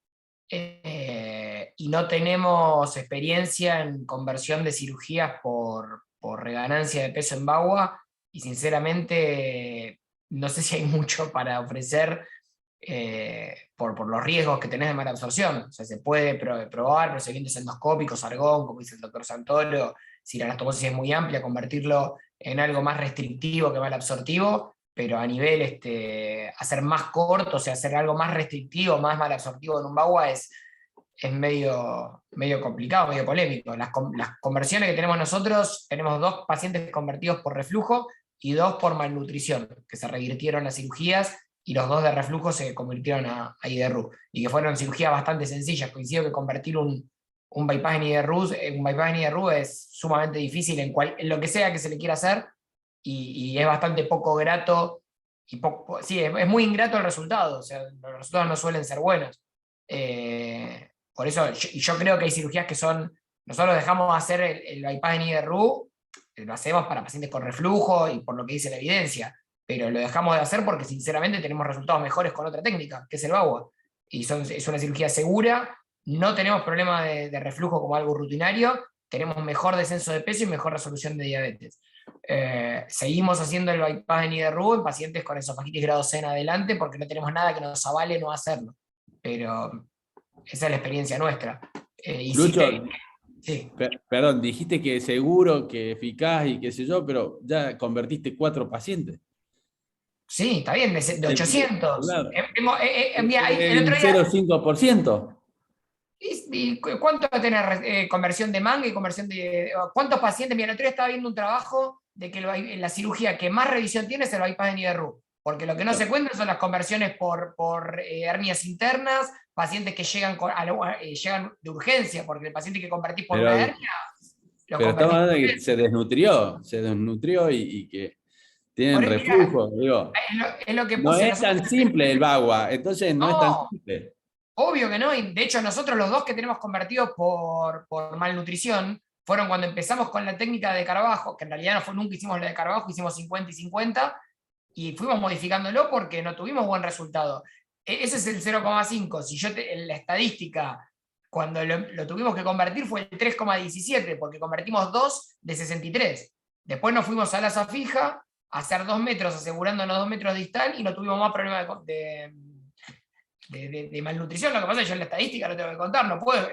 y no tenemos experiencia en conversión de cirugías por reganancia de peso en bagua, y sinceramente no sé si hay mucho para ofrecer por los riesgos que tenés de malabsorción. O sea, se puede probar procedimientos endoscópicos, argón, como dice el doctor Santoro, si la anastomosis es muy amplia, convertirlo en algo más restrictivo que malabsortivo, pero a nivel hacer más corto, o sea, hacer algo más restrictivo, más malabsortivo en un bagua es medio complicado, medio polémico. Las conversiones que tenemos nosotros, tenemos 2 pacientes convertidos por reflujo y 2 por malnutrición, que se revirtieron las cirugías, y los 2 de reflujo se convirtieron a IDRU, y que fueron cirugías bastante sencillas. Coincido que convertir un bypass en IDRU es sumamente difícil en lo que sea que se le quiera hacer, y es bastante poco grato, sí, es muy ingrato el resultado, o sea, los resultados no suelen ser buenos. Por eso yo creo que hay cirugías que nosotros dejamos hacer el bypass en IDRU, lo hacemos para pacientes con reflujo y por lo que dice la evidencia, pero lo dejamos de hacer porque sinceramente tenemos resultados mejores con otra técnica, que es el bagua, y es una cirugía segura, no tenemos problema de reflujo como algo rutinario, tenemos mejor descenso de peso y mejor resolución de diabetes. Seguimos haciendo el bypass en IDRU en pacientes con esofagitis grado C en adelante, porque no tenemos nada que nos avale no hacerlo, pero esa es la experiencia nuestra. Lucho, sí. perdón, dijiste que seguro, que eficaz y qué sé yo, pero ya convertiste 4 pacientes. Sí, está bien, de 800. Claro. Mira, el Un otro día, 0,5%. ¿y cuánto va a tener conversión de manga y conversión de... ¿Cuántos pacientes? Mira, el otro día estaba viendo un trabajo de que la cirugía que más revisión tiene es el bypass en IDRU, porque lo que no se cuenta son las conversiones por hernias internas, pacientes que llegan, llegan de urgencia, porque el paciente que convertís por una hernia, lo Pero estamos convertís hablando por de que se desnutrió y que tienen mirá, reflujo. Digo, es lo que no puse. es tan simple el bagua, entonces no es tan No, simple. obvio que no, y de hecho nosotros los 2 que tenemos convertidos por malnutrición fueron cuando empezamos con la técnica de Carvajo, que en realidad nunca hicimos la de Carvajo, hicimos 50 y 50, y fuimos modificándolo porque no tuvimos buen resultado. Ese es el 0,5. Si la estadística, cuando lo tuvimos que convertir, fue el 3,17, porque convertimos 2 de 63. Después nos fuimos a Laza fija, a hacer 2 metros, asegurándonos 2 metros distal, y no tuvimos más problema de malnutrición. Lo que pasa es que yo en la estadística lo tengo que contar, no puedo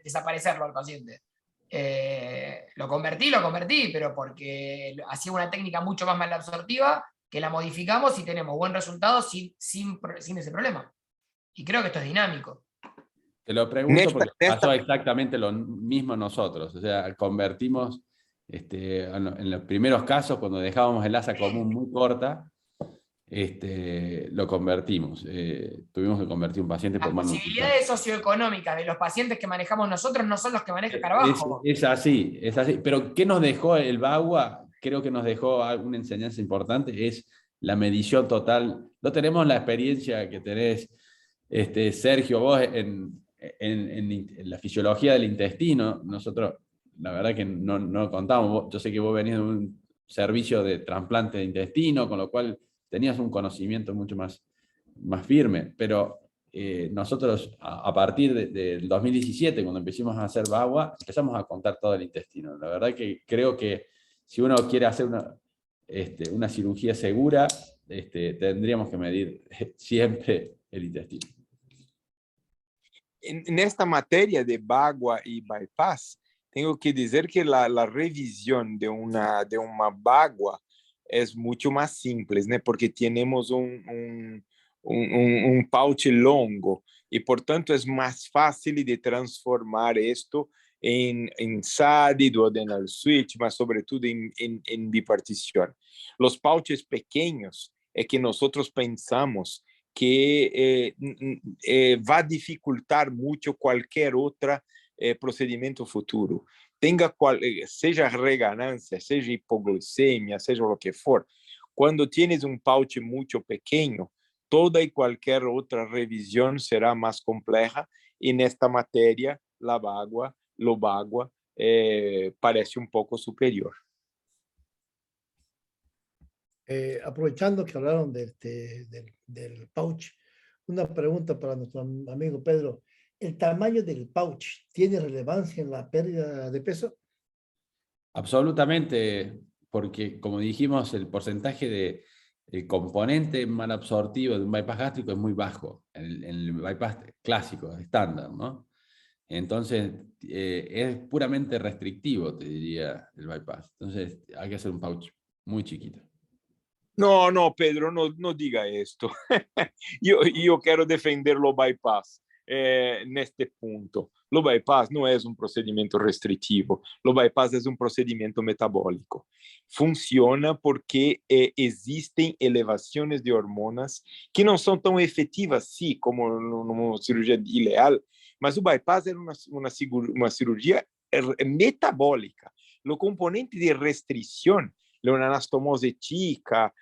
desaparecerlo al paciente. Lo convertí, pero porque hacía una técnica mucho más malabsortiva, que la modificamos y tenemos buen resultado sin ese problema. Y creo que esto es dinámico. Te lo pregunto porque pasó exactamente lo mismo nosotros. O sea, convertimos en los primeros casos, cuando dejábamos el asa común muy corta, lo convertimos. Tuvimos que convertir un paciente por Las malnutrición. posibilidades socioeconómicas de los pacientes que manejamos nosotros no son los que maneja Carvajo. Es así, es así. Pero ¿qué nos dejó el bagua? Creo que nos dejó una enseñanza importante, es la medición total. No tenemos la experiencia que tenés, Sergio, vos en la fisiología del intestino. Nosotros, la verdad que no contamos. Yo sé que vos venís de un servicio de trasplante de intestino, con lo cual tenías un conocimiento mucho más firme, pero nosotros a partir del 2017, cuando empezamos a hacer bagua, empezamos a contar todo el intestino. La verdad que creo que si uno quiere hacer una cirugía segura, tendríamos que medir siempre el intestino. En esta materia de bagua y bypass, tengo que decir que la revisión de una bagua es mucho más simple, ¿no? Porque tenemos un pouch longo y por tanto es más fácil de transformar esto en SADI, duodenal switch, mas sobre todo en bipartición. Los pouches pequeños es que nosotros pensamos que va a dificultar mucho cualquier otro procedimiento futuro. Seja reganancia, seja hipoglucemia, seja lo que for, cuando tienes un pouch mucho pequeño, toda y cualquier otra revisión será más compleja, y en esta materia lo bagua parece un poco superior. Aprovechando que hablaron del pouch, una pregunta para nuestro amigo Pedro. ¿El tamaño del pouch tiene relevancia en la pérdida de peso? Absolutamente, porque como dijimos, el porcentaje de componente malabsortivo de un bypass gástrico es muy bajo, en el bypass clásico, estándar, ¿no? Entonces, es puramente restrictivo, te diría, el bypass. Entonces, hay que hacer un pouch muy chiquito. No, no, Pedro, no diga esto. Yo quiero defender lo bypass neste punto. Lo bypass no es un procedimiento restrictivo, lo bypass es un procedimiento metabólico. Funciona porque existen elevaciones de hormonas que no son tan efectivas, sí, como una cirugía ileal, mas o bypass é uma cirurgia metabólica. O componente de restrição, uma anastomose chica,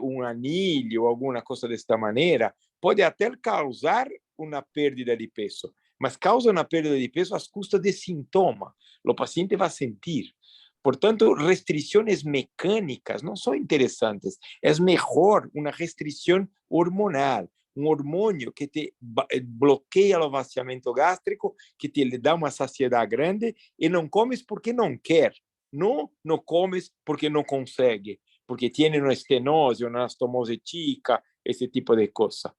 um anilho, alguma coisa desta maneira, pode até causar uma perda de peso, mas causa uma perda de peso às custas de sintoma. O paciente vai sentir. Portanto, restrições mecânicas não são interessantes. É melhor uma restrição hormonal, um hormônio que te bloqueia o vaciamento gástrico, que te dá uma saciedade grande e não comes porque não quer. Não comes porque não consegue, porque tiene una estenose, una anastomose chica, ese tipo de cosas.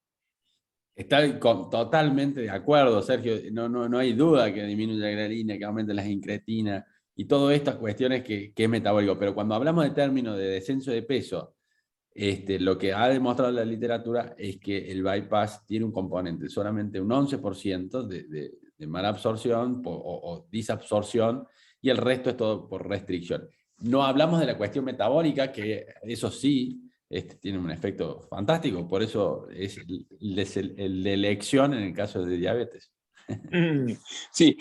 Estoy totalmente de acuerdo, Sergio. No hay duda que disminuye la grelina, que aumente las incretinas y todas estas cuestiones que es metabólico. Pero cuando hablamos de términos de descenso de peso, lo que ha demostrado la literatura es que el bypass tiene un componente, solamente un 11% de mala absorción o disabsorción, y el resto es todo por restricción. No hablamos de la cuestión metabólica, que eso sí tiene un efecto fantástico, por eso es el de elección en el caso de diabetes. Sí,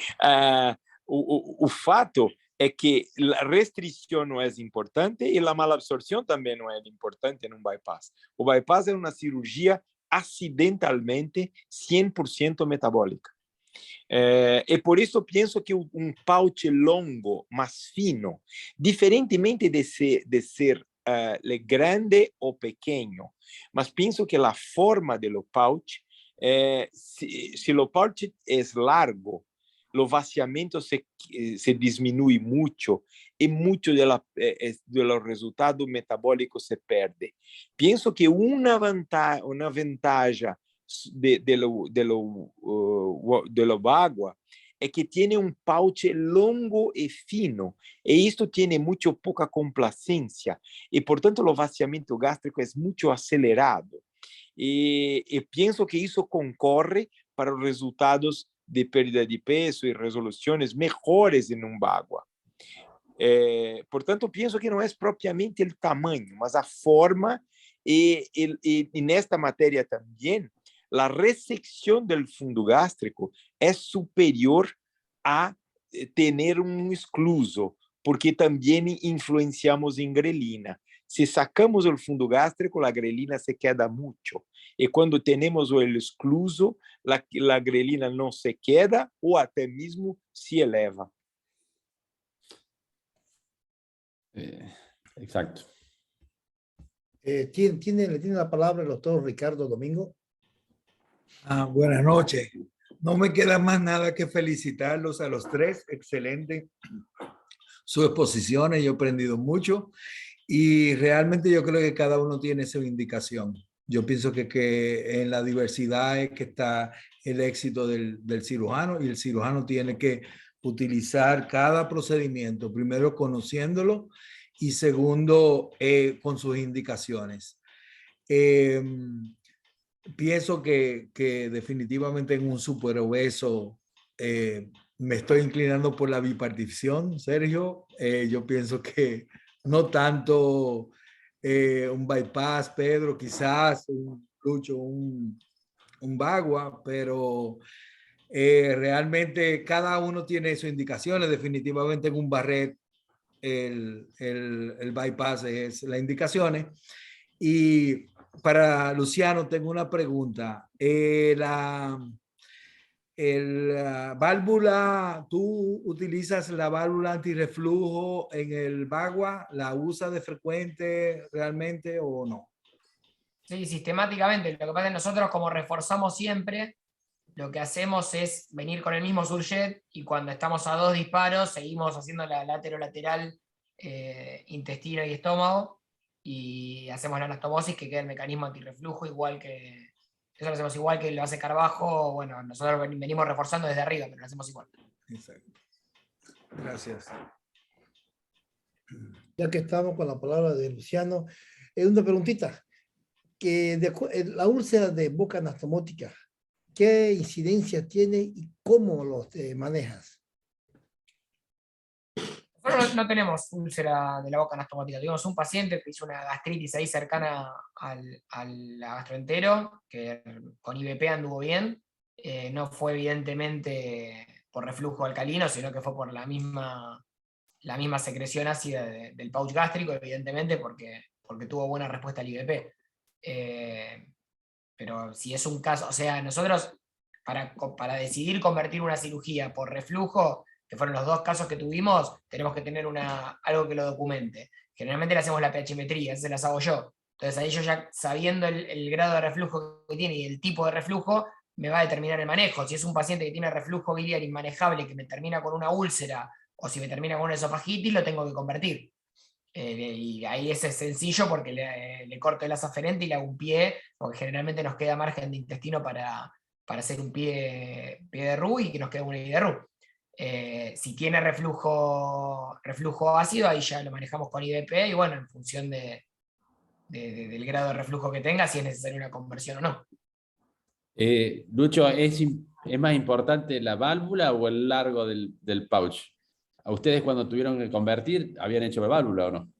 o fato é que a restrição não é importante e a malabsorção também não é importante em um bypass. O bypass é uma cirurgia acidentalmente 100% metabólica. E por isso penso que um pouch longo, mais fino, diferentemente de ser grande ou pequeno, mas penso que a forma do pouch, se o pouch é largo, o vaciamento se diminui muito e muito do resultado metabólico se perde. Penso que uma vantagem de água é que tem um pouch longo e fino, e isto tem muito pouca complacência, e portanto o vaciamento gástrico é muito acelerado. E penso que isso concorre para os resultados de perda de peso e resoluções melhores em água. Portanto, penso que não é propriamente o tamanho, mas a forma, e nesta matéria também, a ressecção do fundo gástrico é superior a ter um excluso, porque também influenciamos em grelina. Se sacamos o fundo gástrico, a grelina se queda muito. E quando temos o excluso, a grelina não se queda ou até mesmo se eleva. Exacto. ¿Tiene la palabra el doctor Ricardo Domingo? Buenas noches. No me queda más nada que felicitarlos a los tres. Excelente sus exposiciones. Yo he aprendido mucho y realmente yo creo que cada uno tiene su indicación. Yo pienso que en la diversidad es que está el éxito del cirujano, y el cirujano tiene que utilizar cada procedimiento, primero conociéndolo y segundo con sus indicaciones. Pienso que definitivamente en un superobeso me estoy inclinando por la bipartición, Sergio. Yo pienso que no tanto un bypass, Pedro, quizás un Lucho, un Bagua, pero realmente cada uno tiene sus indicaciones. Definitivamente en un Barrett el bypass es las indicaciones. Y para Luciano tengo una pregunta. La válvula, ¿tú utilizas la válvula antirreflujo en el Bagua? ¿La usas de frecuente realmente o no? Sí, sistemáticamente. Lo que pasa es que nosotros, como reforzamos siempre, lo que hacemos es venir con el mismo surjet y cuando estamos a 2 disparos seguimos haciendo la lateral intestino y estómago y hacemos la anastomosis que queda el mecanismo antirreflujo igual que, eso lo hacemos igual que lo hace Carbajo, bueno, nosotros venimos reforzando desde arriba, pero lo hacemos igual. Exacto. Gracias. Ya que estamos con la palabra de Luciano, una preguntita. Que la úlcera de boca anastomótica, ¿qué incidencia tiene y cómo los manejas? Nosotros no tenemos úlcera de la boca anastomótica. Tuvimos un paciente que hizo una gastritis ahí cercana al gastroentero, que con IBP anduvo bien. No fue evidentemente por reflujo alcalino, sino que fue por la misma secreción ácida del pouch gástrico, evidentemente, porque tuvo buena respuesta al IBP. Pero si es un caso, o sea, nosotros para decidir convertir una cirugía por reflujo, que fueron los 2 casos que tuvimos, tenemos que tener algo que lo documente. Generalmente le hacemos la pHmetría, esas se las hago yo. Entonces ahí yo ya sabiendo el grado de reflujo que tiene y el tipo de reflujo, me va a determinar el manejo. Si es un paciente que tiene reflujo biliar inmanejable que me termina con una úlcera, o si me termina con una esofagitis, lo tengo que convertir. Y ahí es sencillo porque le corto el asa aferente y le hago un pie, porque generalmente nos queda margen de intestino para hacer un pie de RU y que nos quede una I de RU. Si tiene reflujo ácido, ahí ya lo manejamos con IBP y bueno, en función del grado de reflujo que tenga, si es necesaria una conversión o no. Lucho, ¿es más importante la válvula o el largo del pouch? ¿A ustedes cuando tuvieron que convertir, habían hecho la válvula o no?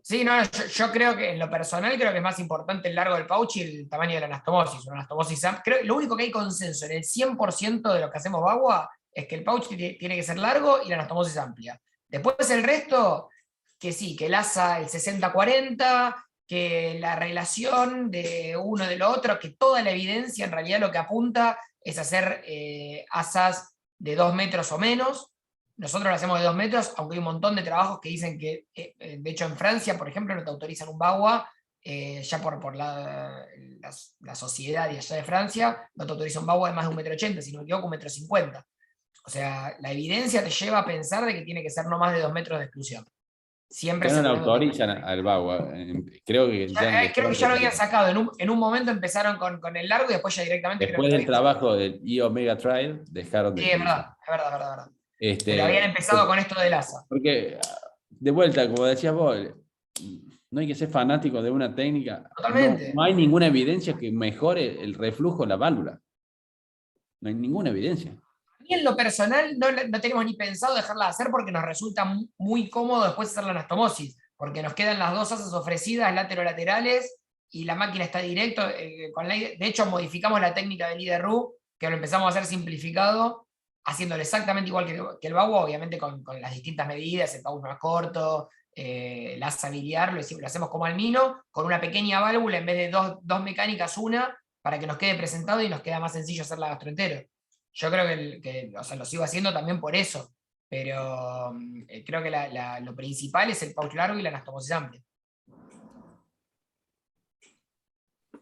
Sí, no, yo creo que en lo personal creo que es más importante el largo del pouch y el tamaño de la anastomosis. Una anastomosis creo lo único que hay consenso en el 100% de lo que hacemos Bagua es que el pouch tiene que ser largo y la anastomosis amplia. Después el resto, que sí, que el asa el 60-40, que la relación de uno de lo otro, que toda la evidencia en realidad lo que apunta es hacer asas de 2 metros o menos. Nosotros lo hacemos de 2 metros, aunque hay un montón de trabajos que dicen que, de hecho en Francia, por ejemplo, no te autorizan un bagua, ya por la sociedad de allá de Francia, no te autoriza un bagua de más de 1,80 m, sino que 1,50 m. O sea, la evidencia te lleva a pensar de que tiene que ser no más de 2 metros de exclusión. Siempre Ya no lo asegurando autorizan al bagua. Creo que creo que ya lo habían sacado. En un momento empezaron con el largo y después ya directamente. Después del trabajo del E-Omega Trial, dejaron de. Sí, es verdad. Pero habían empezado con esto del asa. Porque, de vuelta, como decías vos, no hay que ser fanático de una técnica. Totalmente. No hay ninguna evidencia que mejore el reflujo de la válvula. No hay ninguna evidencia. A mí en lo personal no tenemos ni pensado dejarla de hacer porque nos resulta muy cómodo después hacer la anastomosis, porque nos quedan las 2 asas ofrecidas laterales y la máquina está directo. De hecho, modificamos la técnica del IDRU, que lo empezamos a hacer simplificado, haciéndolo exactamente igual que el bagua, obviamente con las distintas medidas, el pouch más corto, el asa biliar, lo hacemos como al mino, con una pequeña válvula en vez de dos mecánicas, una, para que nos quede presentado y nos queda más sencillo hacer la gastroentero. Yo creo que o sea, lo sigo haciendo también por eso, pero creo que lo principal es el pouch largo y la anastomosis amplia.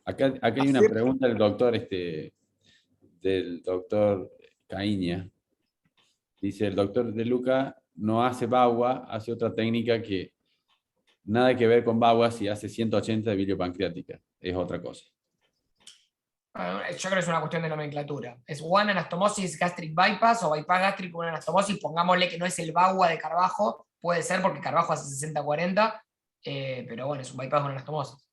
Acá hay una pregunta del doctor Caíña. Dice, el doctor De Luca no hace bagua, hace otra técnica que nada que ver con bagua si hace 180 de biliopancreática. Es otra cosa. Yo creo que es una cuestión de nomenclatura. Es one anastomosis gastric bypass o bypass gástrico, una anastomosis. Pongámosle que no es el bagua de Carbajo. Puede ser porque Carbajo hace 60-40, pero bueno, es un bypass o una anastomosis.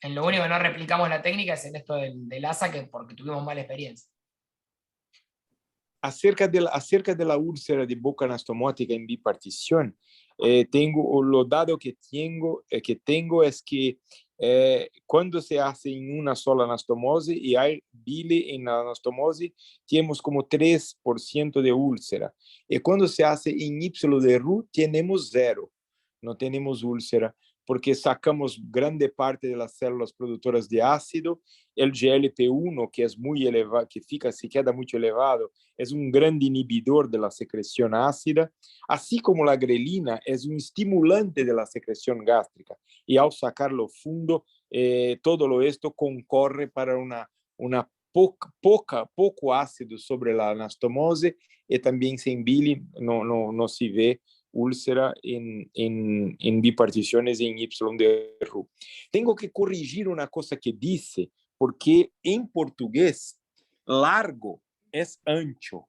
En lo único que no replicamos la técnica es en esto del asa, que porque tuvimos mala experiencia. Acerca de la úlcera de boca anastomótica en bipartición, lo dado que tengo es que cuando se hace en una sola anastomosis y hay bile en la anastomosis, tenemos como 3% de úlcera. Y cuando se hace en Y de RU, tenemos 0. No tenemos úlcera, porque sacamos grande parte de las células productoras de ácido. El GLP-1, que es muy elevado, se queda muy elevado, es un gran inhibidor de la secreción ácida, así como la grelina es un estimulante de la secreción gástrica. Y al sacarlo fundo, todo esto concorre para una pouco ácido sobre a anastomose e também sem bile, não se vê úlcera em bipartições em Y de Roux. Tenho que corrigir uma coisa que disse, porque em português, largo é ancho.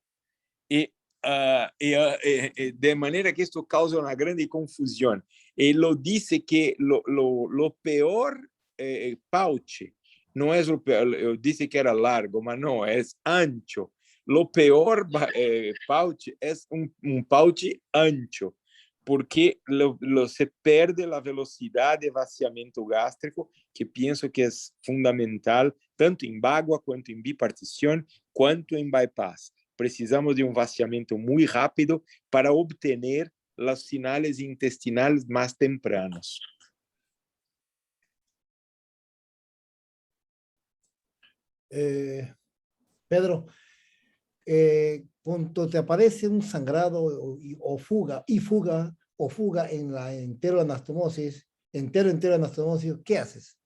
De maneira que isso causa uma grande confusão. Ele disse que o pior pouch não é o pior, eu disse que era largo, mas não, é ancho. O pior pouch é pouch ancho, porque se perde a velocidade de vaciamento gástrico, que penso que é fundamental, tanto em água, quanto em bipartição, quanto em bypass. Precisamos de vaciamento muito rápido para obter os sinais intestinais mais tempranos. Pedro, cuando te aparece un sangrado o fuga en la enteroanastomosis, anastomosis, ¿qué haces?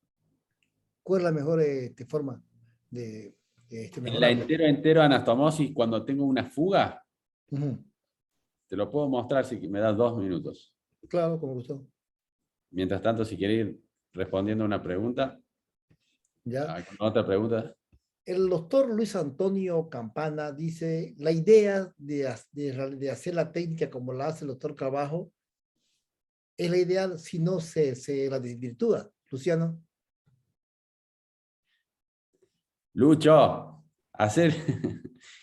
¿Cuál es la mejor forma de En la entero anastomosis, cuando tengo una fuga, te lo puedo mostrar si me das 2 minutos. Claro, como gusto. Mientras tanto, si quieres ir respondiendo a una pregunta. ¿Ya? ¿Otra pregunta? El doctor Luis Antonio Campana dice, la idea de hacer la técnica como la hace el doctor Carbajo es la ideal si no se la desvirtúa. Luciano. Lucho, hacer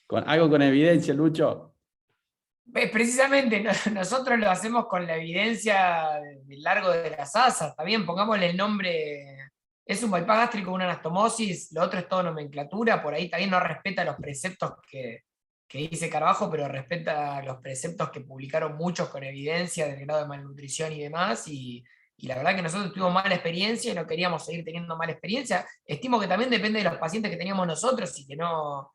algo con evidencia, Lucho. Precisamente nosotros lo hacemos con la evidencia del largo de las asas. También pongámosle el nombre, es un bypass gástrico, una anastomosis, lo otro es todo nomenclatura, por ahí también no respeta los preceptos que dice Carbajo, pero respeta los preceptos que publicaron muchos con evidencia del grado de malnutrición y demás, y la verdad que nosotros tuvimos mala experiencia y no queríamos seguir teniendo mala experiencia. Estimo que también depende de los pacientes que teníamos nosotros, y que no,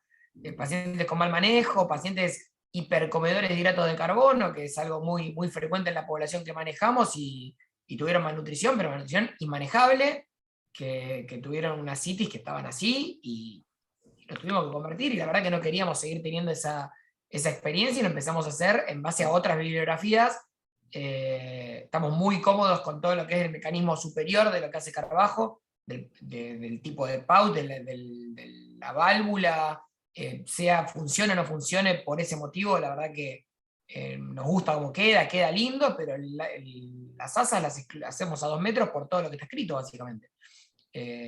pacientes con mal manejo, pacientes hipercomedores de hidratos de carbono, que es algo muy, muy frecuente en la población que manejamos, y tuvieron malnutrición, pero malnutrición inmanejable, que tuvieron una citis que estaban así, y nos tuvimos que convertir, y la verdad que no queríamos seguir teniendo esa experiencia, y lo empezamos a hacer en base a otras bibliografías. Estamos muy cómodos con todo lo que es el mecanismo superior de lo que hace Carbajo, del tipo de PAUT, de la válvula, funcione o no funcione por ese motivo. La verdad que nos gusta cómo queda lindo, pero las asas las hacemos a 2 metros por todo lo que está escrito, básicamente.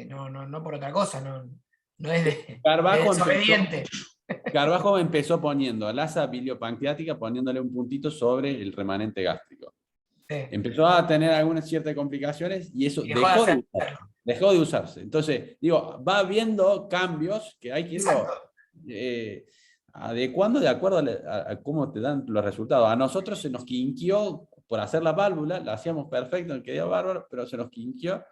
No por otra cosa, no es de desobediente. Carbajo empezó poniendo al asa biliopancreática, poniéndole un puntito sobre el remanente gástrico. Sí. Empezó a tener algunas ciertas complicaciones y eso dejó de usarse. Entonces, digo, va habiendo cambios que hay que irlo adecuando de acuerdo a cómo te dan los resultados. A nosotros se nos quinqueó por hacer la válvula, la hacíamos perfecto, quedó bárbaro, pero se nos quinqueó.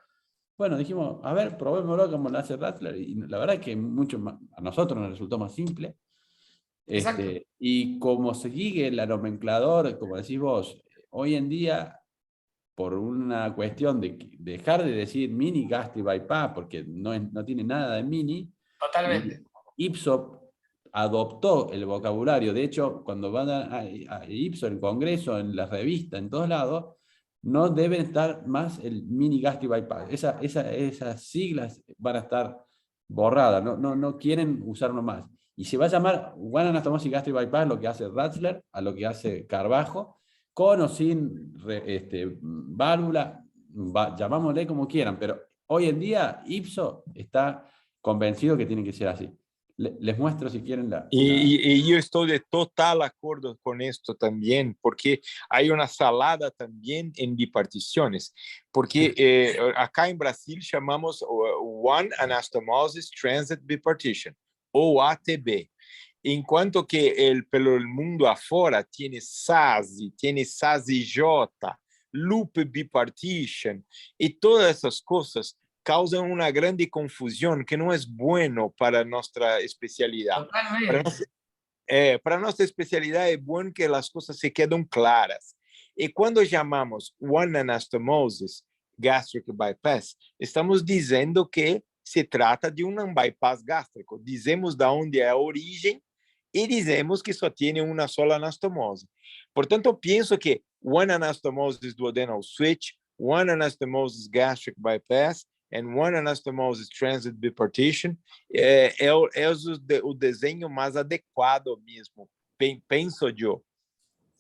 Bueno, dijimos, a ver, probémoslo como lo hace Rattler, y la verdad es que a nosotros nos resultó más simple. Y como se sigue el nomenclador, como decís vos, hoy en día, por una cuestión de dejar de decir mini gastric bypass, porque no tiene nada de mini, totalmente. Ipso adoptó el vocabulario. De hecho, cuando van a Ipso, en congreso, en la revista, en todos lados, no deben estar más el mini gastric bypass. Esas siglas van a estar borradas, no quieren usarlo más. Y se va a llamar One Anastomosis Gastric Bypass, lo que hace Rattler, a lo que hace Carbajo, con o sin válvula, llamámosle como quieran, pero hoy en día Ipso está convencido que tiene que ser así. Les muestro si quieren Y yo estoy de total acuerdo con esto también, porque hay una salada también en biparticiones, porque acá en Brasil llamamos One Anastomosis Transit Bipartition, o ATB, en cuanto que pelo el mundo afuera tiene SASI, tiene SASI-J, Loop Bipartition, y todas esas cosas causan una grande confusión que no es bueno para nuestra especialidad. Para nuestra especialidad es bueno que las cosas se queden claras. Y cuando llamamos One Anastomosis Gastric Bypass, estamos diciendo que se trata de um bypass gástrico. Dizemos de onde é a origem e dizemos que só tem uma só anastomose. Portanto, eu penso que one anastomosis duodenal switch, one anastomosis gastric bypass, and one anastomosis transit bipartition é o desenho mais adequado mesmo, penso eu.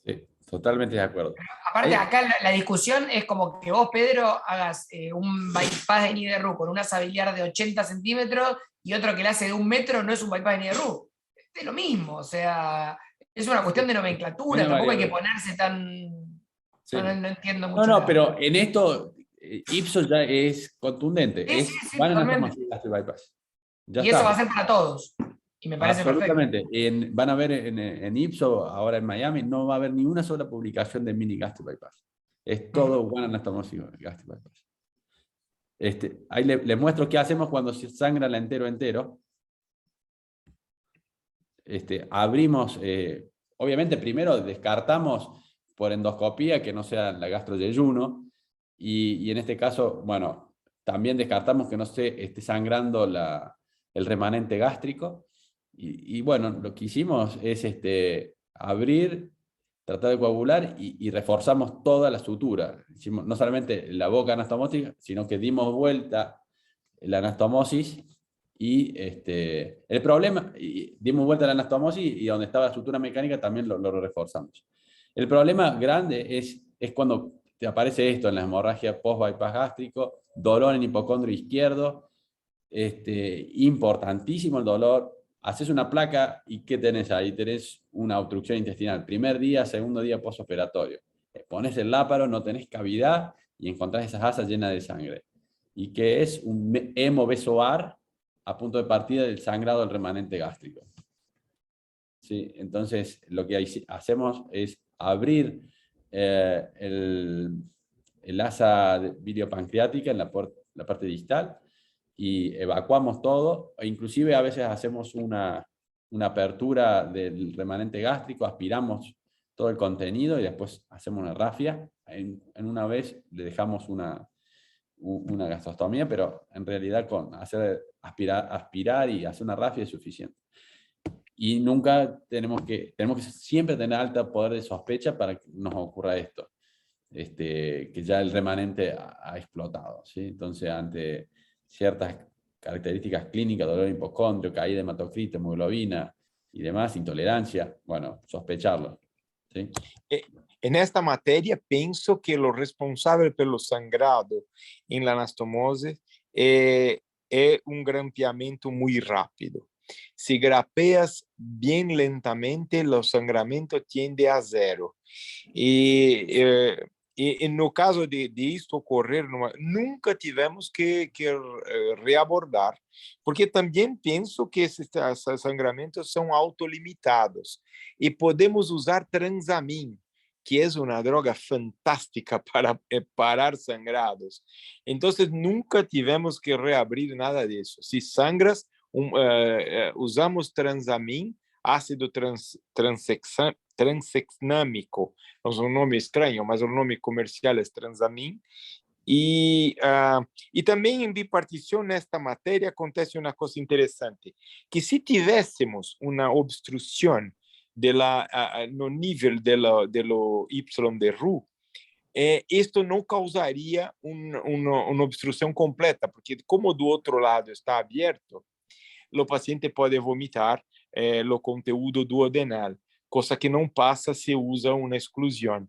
Sí, totalmente de acuerdo. Aparte, acá la discusión es como que vos, Pedro, hagas un bypass de Niederruh con una sabiliar de 80 centímetros y otro que le hace de 1 metro, no es un bypass de Niederruh. Es lo mismo, o sea, es una cuestión de nomenclatura, Una tampoco hay que variable. ponerse tan... Sí. No entiendo mucho. No, pero en esto Ipsos ya es contundente. Sí, Es sí, sí, van a totalmente. gastric bypass. Ya Y está. eso va a ser para todos. Y me parece Absolutamente. perfecto. Van a ver en Ipsos, ahora en Miami, no va a haber ni una sola publicación de mini gastric bypass. Es todo one anastomosis gastric bypass. Ahí les muestro qué hacemos cuando se sangra el entero. Abrimos, obviamente primero descartamos por endoscopía que no sea la gastroyeyuno, y en este caso, bueno, también descartamos que no se esté sangrando el remanente gástrico, y bueno, lo que hicimos es abrir, tratar de coagular, y reforzamos toda la sutura. Hicimos no solamente la boca anastomótica, sino que dimos vuelta la anastomosis, y el problema, dimos vuelta a la anastomosis, y donde estaba la estructura mecánica también lo reforzamos. El problema grande es cuando te aparece esto en la hemorragia post-bypass gástrico, dolor en hipocondrio izquierdo, importantísimo el dolor, haces una placa y ¿qué tenés ahí? Tenés una obstrucción intestinal, primer día, segundo día postoperatorio. Pones el láparo, no tenés cavidad y encontrás esas asas llenas de sangre. Y que es un hemobesoar a punto de partida del sangrado del remanente gástrico. ¿Sí? Entonces, lo que hacemos es abrir el asa biliopancreática en la parte distal y evacuamos todo, e inclusive a veces hacemos una apertura del remanente gástrico, aspiramos todo el contenido y después hacemos una rafia. En una vez le dejamos una gastrostomía, pero en realidad con aspirar y hacer una rafia es suficiente. Y nunca tenemos que siempre tener alto poder de sospecha para que nos ocurra esto, que ya el remanente ha explotado, ¿sí? Entonces, ante ciertas características clínicas, dolor hipocondrio, caída de hematocrito, hemoglobina y demás, intolerancia, bueno, sospecharlo, ¿sí? En esta materia, penso que lo responsable pelo sangrado en la anastomose es un grampeamiento muy rápido. Si grapeas bien lentamente, el sangramiento tiende a 0. Y no caso de esto ocorrer, nunca tivemos que reabordar, porque también pienso que esses sangramentos são autolimitados e podemos usar transamin, que é uma droga fantástica para parar sangrados. Então, nunca tivemos que reabrir nada disso. Se sangras, usamos transamin, ácido transexnâmico. É um nome estranho, mas o nome comercial é transamin. E também em bipartição, nesta matéria, acontece uma coisa interessante, que se tivéssemos uma obstrução no nível do Y de Roux, isto não causaria uma obstrução completa, porque como do outro lado está aberto, o paciente pode vomitar o conteúdo duodenal, coisa que não passa se usa uma exclusão.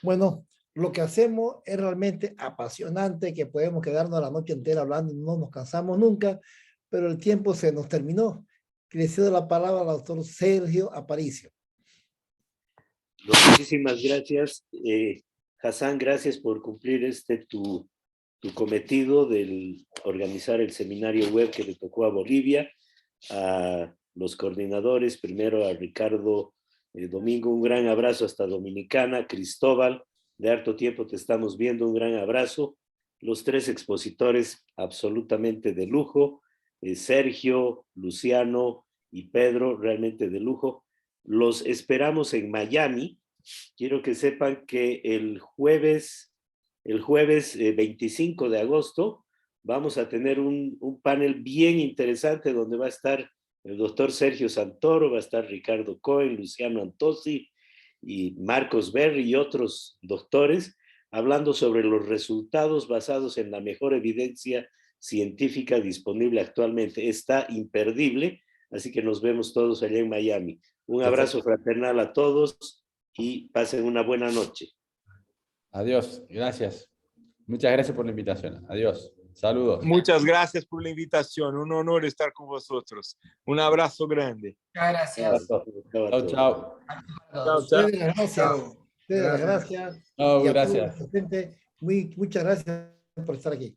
Bueno, lo que hacemos es realmente apasionante, que podemos quedarnos la noche entera hablando y no nos cansamos nunca, pero el tiempo se nos terminó. Le cedo la palabra al doctor Sergio Aparicio. Muchísimas gracias. Hassan, gracias por cumplir tu cometido de organizar el seminario web que le tocó a Bolivia, a los coordinadores, primero a Ricardo Domingo, un gran abrazo hasta Dominicana, Cristóbal, de harto tiempo te estamos viendo, un gran abrazo, los 3 expositores absolutamente de lujo, Sergio, Luciano y Pedro, realmente de lujo. Los esperamos en Miami. Quiero que sepan que el jueves el jueves 25 de agosto vamos a tener un panel bien interesante donde va a estar el doctor Sergio Santoro, va a estar Ricardo Cohen, Luciano Antosi y Marcos Berry y otros doctores hablando sobre los resultados basados en la mejor evidencia científica disponible actualmente. Está imperdible, así que nos vemos todos allá en Miami. Un abrazo fraternal a todos y pasen una buena noche. Adiós, gracias. Muchas gracias por la invitación. Adiós. Saludos. Muchas gracias por la invitación. Un honor estar con vosotros. Un abrazo grande. Muchas gracias. Chao, chao. Chao, chao. Ustedes las gracias. Chao. Ustedes las gracias. No, Y a todos gracias. los presentes, muchas gracias por estar aquí.